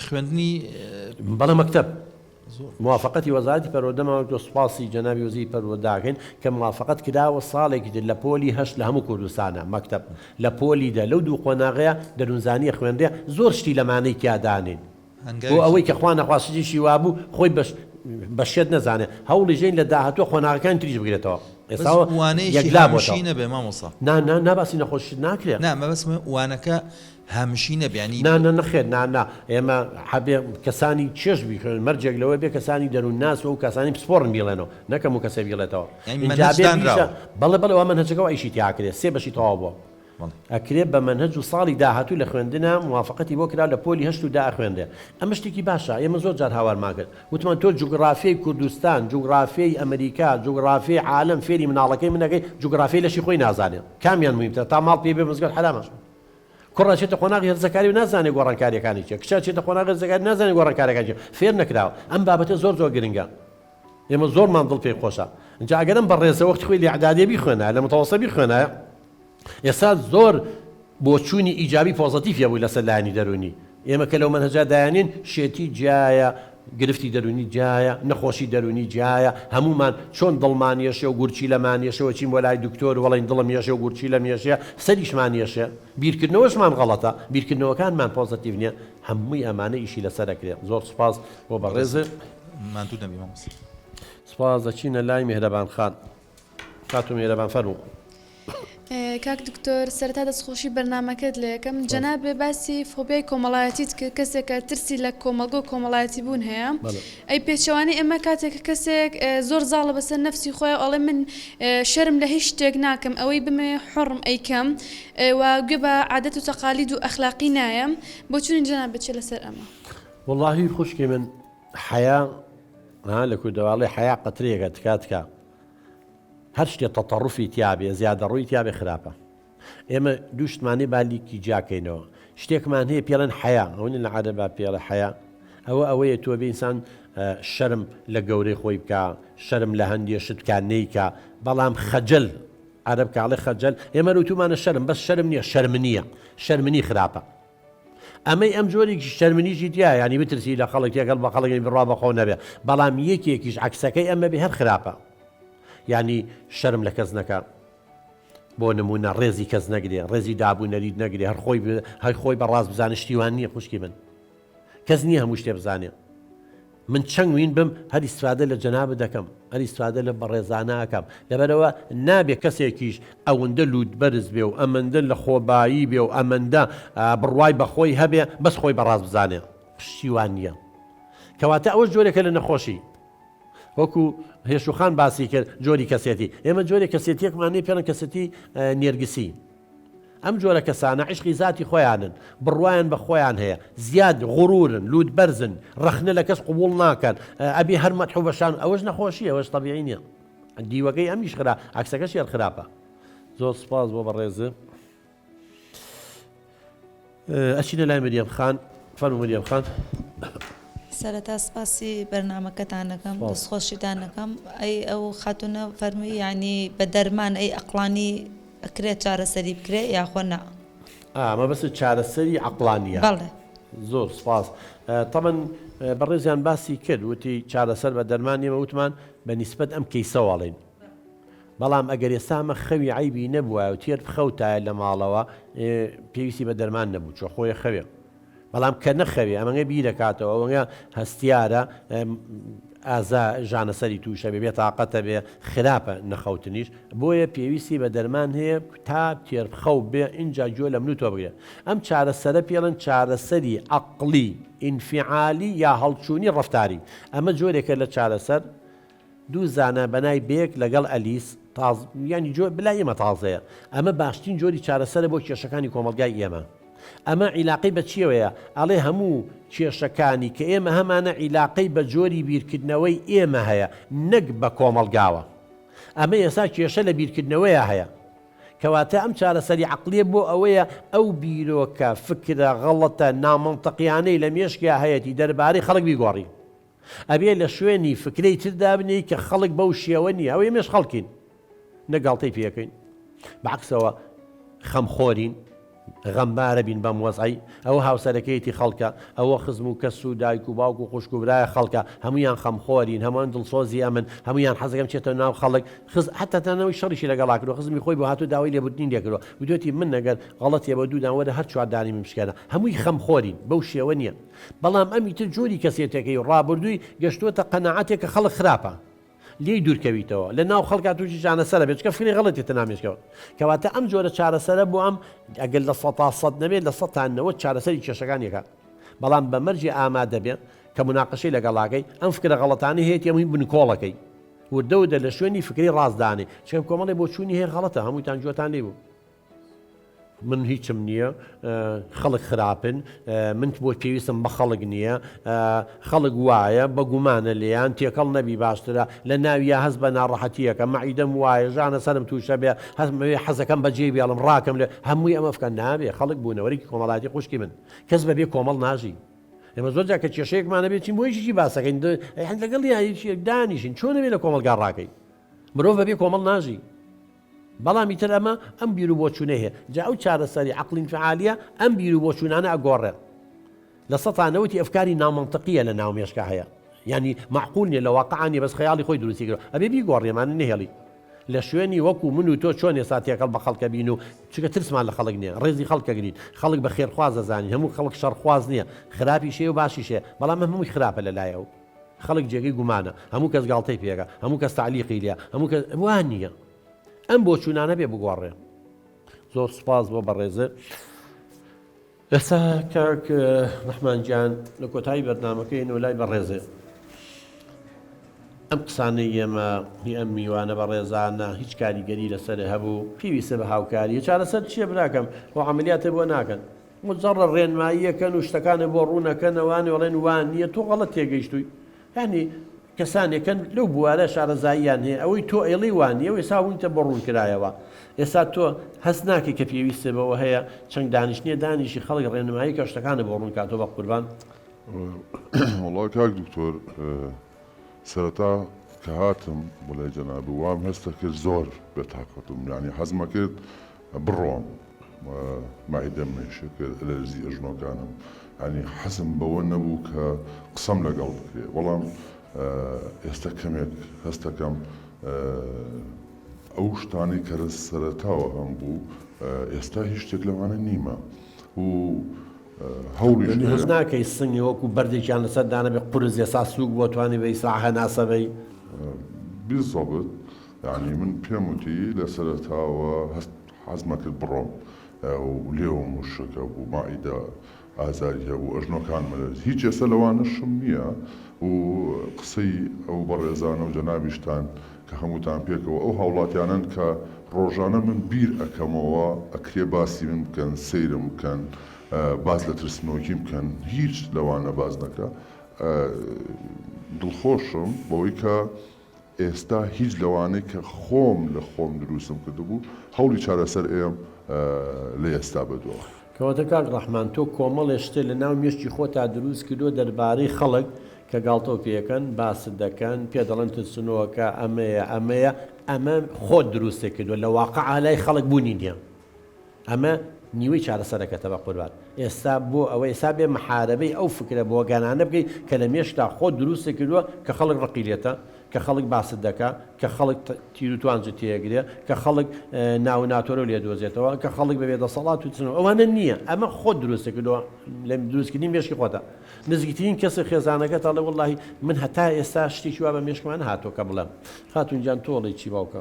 خوێندنی بەڵە مەکتەب موافقەتی وەزارەتی پەروەردەمەوە دۆ سوپاسی جەنابی وەزیری پەروەردەکەین کە موافقەت کراوە ساڵێکی تر لە پۆلی هەشت لە هەموو کوردستانە مەکتەب لە پۆلیدا لەو دوو قۆناغەیە دەروونزانیە خوێنرێ زۆر شتی لەمانەی کیادانین بۆ ئەوەی کە خوا نەخواسیشی وابوو خۆی بەشێت نەزانێت هەوڵی ژین لە داهاتوە خۆناغەکان تریش بگرێتەوە ئێستاوانەیەکیشینە بێ مامۆسا ناباسی نەخۆش ناکرێت نامەبەس وانەکە هەمشینە بیانی نەخێت ئێمە حەبێ کەسانی چێش بیکەن مەرجێک لەوەی بێ کەسانی دەروون ناس و کەسانی پسپۆرن بیڵێنەوە نەکەم و کەسێ بیڵێتەوە بەڵێ وا منهەجەکەەوە ئیشی تیاکرێت سێ بەشی تەواو بووە ئەکرێت بە منهەج و ساڵی داهاتوو لە خوێندنە موافقەتی بۆ کرا لە پۆلی هەشت و دا خوێندێ ئەمە شتێکی باشە ئێمە زۆر جار هاوارمان کرد وتمان تۆ جوگرافیای کوردستان جوگرافیای ئەمریکا جوگرافیای عالم فێری مناڵەکەی منەکەی جوگرافیای لەشی خۆی نازانێت کامیان مهمترە تا ماڵ پێ بێ مزگەوت حرامە کوڕە چێتە خۆناغی هەرزەکاری و نازانێت گۆڕانکاریەکانی چێ کچە چێتە خۆناغی هەرزەکاری نازانێت گۆڕانکاریەکانی چێ فێر نەکراوە ئەم بابەتە زۆر گرنگە ئێمە زۆرمان دڵ پێی خۆشە اینجا ئەگەرم بەڕێزە وەختی خۆی لە ئەعدادیە بیخوێنایە لە متەوەسە بیخوێنایە ئێستا زۆر بۆ چوونی ئیجابی پۆزەتیڤە بووی لەسەر لایەنی دەرونی ئێمە کە لەو مەنهەجا دایانین شێتی جایە گرفتی دەرونی جایە نەخۆشی دەرونی جایە هەمومان چۆن دڵمانیەشێ و گورچی لەمانیەشەوە چین بۆ لای دکتۆر وەڵین دڵم یەشێ و گورچی لە مێشەیە سەریشمانیەشێ بیرکردنەوەشمان غەڵەتە بیرکردنەوەکانمان پۆزەتیڤ نییە هەمووی ئەمانە ئیشی لەسەرەکرێت زۆر سوپاس بۆ بەڕێزە مانتوو دەبی مامۆستا سوپاس دەچینە لای میهرەبان خان کاتم میێرەبان فەرموو. کاک دکتۆر سەرەتا دەستخۆشی بەرنامەکەت لە یەکەم جەنابێ باسی فۆبیای کۆمەڵایەتیت کە کەسێکە ترسی لە کۆمەلگە و کۆمەڵایەتی بوون هەیە ئەی پێچەوانەی ئێمە کاتێک کەسێک زۆر زاڵە بەسەر نەفسی خۆی ئەڵێ من شەرم لە هیچ شتێک ناکەم ئەوەی بمێ حڕم ئەیکەم و گوێ بە عادەت و تەقالید و ئەخلاقی نایەم بۆ چونی جەنابێت چێ لەسەر ئەمە واللهی خوشکی من حیا لە کوردەواڵی حیا قەترەیەکە تکاتکە هەر شتێ تەتەڕوفی تیابێ زیادەڕووی تیابێ خراپە ئێمە دوو شتمانی بالیکی جاکەینەوە شتێکمان هەیە پێڵەن حیا ئەوەی لە عادە با پێڵە حیا ئەوەیە تۆ بێ ئینسان شەرم لە گەورەی خۆی بکە شەرم لە هەندێک شت بکە نەیکە بەڵام خەجەل عەرەب کاڵێ خەجەل ئێمە وتومانە شەرم بەس شەرم نییە شەرمنیە شەرمنی خراپە ئەمەی ئەم جۆرێکی شەرمنیشی تیا ینی بترسی لە خەڵک تێگەڵ بە خەڵکی بڕوا بەخۆ نەبێ بەڵام یەکێکیش عەکسەکەی ئەمە بێ هەر خراپە ینی شەرم لە کەس نەکە بۆ نمونە ڕێزی کەس نەگرێ ڕێزی دابوو نەرید نەگرێ هەر خۆی بەڕاست بزانە شتیوان نییە خوشکی من کەس نییە هەموو شتێ بزانێ من چەند وین بم هەر ئیسفادە لە جەنابە دەکەم هەر ئیسفادە لە بەڕێزانەکەم لەبەرەوە نابێ کەسێکیش ئەوەندە لوود بەرز بێ و ئەمەندە لە خۆبایی بێ و ئەمەندە بڕوای بەخۆی هەبێ بەس خۆی بەڕاست بزانێ پشتیوان نییە کەواتە ئەوە جۆرێکە لە نەخۆشی وەکو هێشوخان باسی کرد جۆری کەسێتی ئێمە جۆری کەسێتیەکمانەی پێڵەن کەسەتی نێرگسی ئەم جۆرە کەسانە عشقی ذاتی خۆیانن بڕوایان بە خۆیان هەیە زیاد غڕورن لوود بەرزن ڕەخنە لە کەس قبوڵ ناکەن ئەبێ هەر مەدح و بەشان ئەوەش نەخۆشیە ئەوەش تەبیعی نییە دیوەکەی ئەمیش خرا عەکسەکەش یان خراپە زۆر سپاس بۆ بەڕێزە ئەچینە لای مەریەم خان فەرموو مەریەم خان سەرەتا سپاسی بەرنامەکەتان دەکەم دەستخۆشیتان دەکەم ئەی ئەو خاتونە فەرمی ینی بە دەرمان ئەی ئەقلانی ئەکرێت چارەسەری بکرێت یاخۆ نا ئەمە بەس چارەسەری عەقلانیە بەڵێ زۆر سپاس تەمەن بەڕێزیان باسی کرد وتی چارەسەر بە دەرمانیمە وتمان بە نیسبەت ئەم کەیسەواڵین بەڵام ئەگەر ئێستامە خەوی عیبی نەبووە و تێر بخەوتایە لە ماڵەوە پێویستی بە دەرمان نەبوو چۆ خۆی خەوێ بەڵام کە نەخەوێ ئەمەگە بیرەکاتەوە ئەوەگە هەستیارە ئازا ژانەسەری تووشە بێ تااقەتە بێ خراپە نەخەوتنیش بۆیە پێویستی بە دەرمان هەیە تا تێرخەو بێ اینجا گوێ لە منوتۆ بگرێت ئەم چارەسەرە پێڵەن چارەسەری عەقلی ئینفعالی یا هەڵچوونی ڕەفتاری ئەمە جۆرێکە لە چارەسەر دوو زانە بەنای بێک لەگەڵ ئەلیس ینی بلای ئێمە تازەیە ئەمە باشترین جۆری چارەسەرە بۆ کێشەکانی کۆمەلگای ئێمە ئەمە عیلاقی بە چیەوەیە ئەڵێ هەموو کێشەکانی کە ئێمە هەمانە عیلاقی بە جۆری بیرکردنەوەی ئێمە هەیە نەک بە کۆمەلگاوە ئەمە ئێستا کێشە لە بیرکردنەوەیە هەیە کەواتە ئەم چارەسەری عەقلیە بۆ ئەوەیە ئەو بیرۆکە فکرە غەڵەتە نامەنتەقیانەی لە مێشکیا هەیەی دەربارەی خەڵک بیگۆڕی ئەبێ لە شوێنی فکرەی تردا بنی کە خەڵک بەو شێوە نییە ئەوەی مێش خەڵکین نەگاڵتەی پێەکەین بەعکسەوە خەمخۆرین غەمبارە بین بەم وەزعی ئەوە هاوسەرەکەیەتی خەڵکە ئەوە خزم و کەس و دایک و باوک و خوشک و برایە خەڵکە هەمویان خەمخۆرین هەمووان دڵسۆزی ئەمن هەمویان حەزەکەم چێتە ناو خەڵک حتەتەنەوەی شەڕیشی لەگەڵا کردو خزمی خۆی بۆ هاتو داوای لێبوردنی لێکردەوە بدوێتی من نەگەر غەڵەتێ بە دوودان وەرە هەر چواردانی من بشکێنە هەمووی خەمخۆرین بەو شێوە نییە بەڵام ئەمی تر جۆری کەسێتەکەی ڕابردووی گەشتووەتە قەنەعەتێک کە خەڵک خراپە لێی دوورکەویتەوە لە ناو خەڵکا تووشی چانەسەرە بێت کە فکری غەڵەتێتە نامێشکەوە کەواتە ئەم جۆرە چارەسەرە بۆ ئەم ئەگەر لە 100 نەبێت لە 100 چارەسەری کێشەکانێکە بەڵام بە مەرجی ئامادە بێت کە مناقەشەی لەگەڵاکەی ئەم فکرە غەڵەتانی هەیە یەمووی بنکۆڵەکەی وردەودە لە شوێنی فکری ڕازدانێ چکەم کۆمەڵی بۆ چوونی هەیە غەڵەتە هەموویتان جوتان لێ بوو من هیچم نییە خەڵک خراپن من بۆ پێویستم بە خەڵک نییە خەڵک وایە بە گومانە لێیان تێکەڵ نەبی باشترە لە ناویە هەست بە ناڕەحەتیەکە مەعیدەم وایە ژانە سەرم تووشە بێ هەستمەوێ حەزەکەم بەجێ بێڵم ڕاکەم لێ هەمووی ئەمە بکەن نابێ خەڵک بوونەوەرێکی کۆمەڵاتی خوشکی من کەس بەبێ کۆمەڵ ناژی ئێمە زۆر جا کە کێشەیەکمانە بێت چین بۆیشی باسەکەین لەگەڵ یاریێک دانیشین چۆنەوێ لە کۆمەلگا ڕاکەی مرۆڤ بەبێ کۆمەڵ ناژی بەڵامی تر ئەمە ئەم بیر و بۆچوونە هەیە جا ئەو چارەسەری عەقلین فعالیە ئەم بیر و بۆچوونانە ئەگۆڕێ لە سەتانەوەتی ئەفکاری نامەنتەقیە لە ناو مێشکە هەیە ینی معقول نیە لە واقعانی بەس خەیاڵی خۆی دروستی کرد ئەبێ بیگۆڕێمان نهێڵی لە شوێنی وەکو من و تۆ چۆن ێستا تێکەڵ بە خەڵکە بین و چکە ترسمان لە خەڵک نییە ڕێزی خەڵکە گرین خەڵک بە خێرخواز دەزانین هەموو خەڵک شەڕخواز نییە خراپی شێ و باشی شێ بەڵام هەمووی خراپە لەلایەوە خەڵک جێگەی گومانە هەموو کەس گاڵتەی پێەکە هەموو کەس تعلیقی لێ هەموو کەس وان نییە ئەم بۆ چوونانە بێ بگۆڕێ. زۆر سوپاس بۆ بەڕێزە. ئێستا کاک ڕەحمانگیان لە کۆتایی بەرنامەکەی لای بەڕێزێ. ئەم قسانەی ئێمە هی ئەم میوانە بە ڕێزانە هیچ کاریگەری لەسەر هەبوو پێویستە بە هاوکاریە چارەسەر چییە براکەم بۆ عملیاتە بۆ ناکەن مجڕە ڕێنماییەکەن و شتەکانە بۆ ڕوونەکەنەوانێ وڵێن وان نییە تۆ غەڵەت تێگەیشتووی ینی کەسانێکن لەو بوارە شارەزاییان هەیە ئەوەی تۆ ئێڵی وانیە و ئێستا وینتە بۆ ڕوون کرایەوە ئێستا تۆ هەست ناکەی کە پێویستە بەوە هەیە چەند دانیشتنیە دانیشی خەڵک ڕێنمایی کە شتەکانە بۆ ڕوون کاتۆ بە قوربان وڵای کاک دکتۆر سەرەتا کە هاتم بڵێ جەناب وام هەستە کرد زۆر بێتاقەتم یعنی حەزمە کرد بڕۆم مایدەم نێشە کرد ئەلەرزی ئەژنۆکانم ینی حەزم بەوە نەبوو کە قسەم لەگەڵ بکرێ وەڵام ئێستا کەمێک هەستەکەم ئەو شتانی کە سەرەتاوە هەم بوو ئێستا هیچ شتێک لەوانە نیمە و هەوڵی هەز ناکەی سنگی وەکو بەردێکیان لەسەر دانە بێ قورز ێسا سووک بۆ توانی بە ئیسراحە ناسەبەی بالضبط يعني من پێم وتی لە سەرەتاوە حەزمە کرد بڕۆم و لێوە مشەکە بوو مائیدە ئازاری هەبوو ئەژنۆکان مەلەرز هیچ ئێستا لەوانەشم نییە و قسەی ئەو بەڕێزانە و جەنابیشتان کە هەمووتان پێکەوە ئەو هاوڵاتیانن کە ڕۆژانە من بیر ئەەکەمەوە ئەکرێ باسی من بکەن سەیرم بکەن باز لە ترسنۆکی بکەن هیچ لەوانە باز نەکە دڵخۆشم بەوەی کە ئێستا هیچ لەوانەی کە خۆم لە خۆم دروستم کردبوو هەوڵی چارەسەر ئێم لە ئێستا بەدووە کەواتە کاک ڕەحمان تۆ کۆمەڵێ شتێ لە ناو مێشتی خۆتا دروست کردووە دەربارەی خەڵک کە گاڵتەو پێەکەن باست دەکەن پێ دەڵێن ترسنەوەکە ئەمەیە ئەمە خۆت دروستێک کردووە لە واقع لای خەڵک بوونی نییە ئەمە نیوەی چارەسەرەکەتە بە قوربان ئێستا بۆ ئەوە ئێستا بێ محارەبەی ئەو فکرە بۆ گەنانە بکەیت کە لە مێشتا خۆت دروستێک کردووە کە خەڵک ڕقیلێتە کە خەڵک باست دەکات کە خەڵک تیر و توانج تێگرێ کە خەڵک ناو ناتۆرە لێ دۆزێتەوە کە خەڵک بەبێ دەسەڵات و چنەوە ئەوانە نییە ئەمە خۆت دروستێک کردووە لە دروستکردنی مێشکی خۆتە نزیکترین کەسی خێزانەکە تاڵێ وەڵڵاهی من هەتا ئێستا شتێکی وا بە مێشکمان هاتۆ کە بڵێم خاتونجان تۆڵی چی باوکە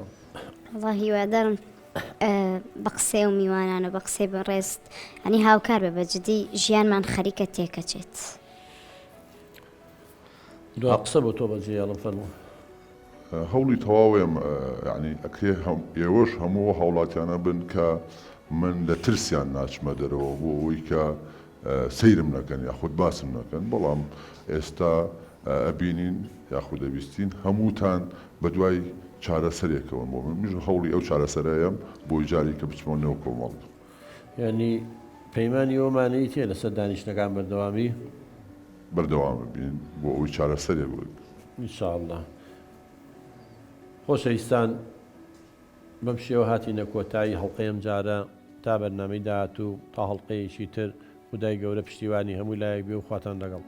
وەڵڵاهی هیوادارم بە قسەی و میوانانە بە قسەی بەڕێست ئەنی هاوکار بە بەجددی ژیانمان خەریکە تێکەچێت دو قسە بۆ تۆ بەجێڵم فەرموو هەوڵی تەواوێم ینی ئەکرێ ئێوەش هەموو هاوڵاتیانە بن کە من لە ترسیان ناچمە دەرەوە بۆ ئەوەی کە سەیرم نەکەن یاخود باسم نەکەن بەڵام ئێستا ئەبینین یاخود دەبیستین هەمووتان بە دوای چارەسەرێکەوە بۆ من میژ هەوڵی ئەو چارەسەرەیەم بۆی جاری کە بچمەوە نێو کۆمەڵ ینی پەیمانی ئەومانەی تێ لەسەر دانیشتەکان بەردەوامی بەردەوامە بین بۆ ئەوی چارەسەرێک بووێت ئینشاءالله خۆشەویستان بەم شێوە هاتینە کۆتایی هەڵقەیەم جارە تا بەرنامەی داهاتوو تا هەڵقەیەکی تر خودای گەورە پشتیوانی هەموو لایەک بێ و خواتان لەگەڵ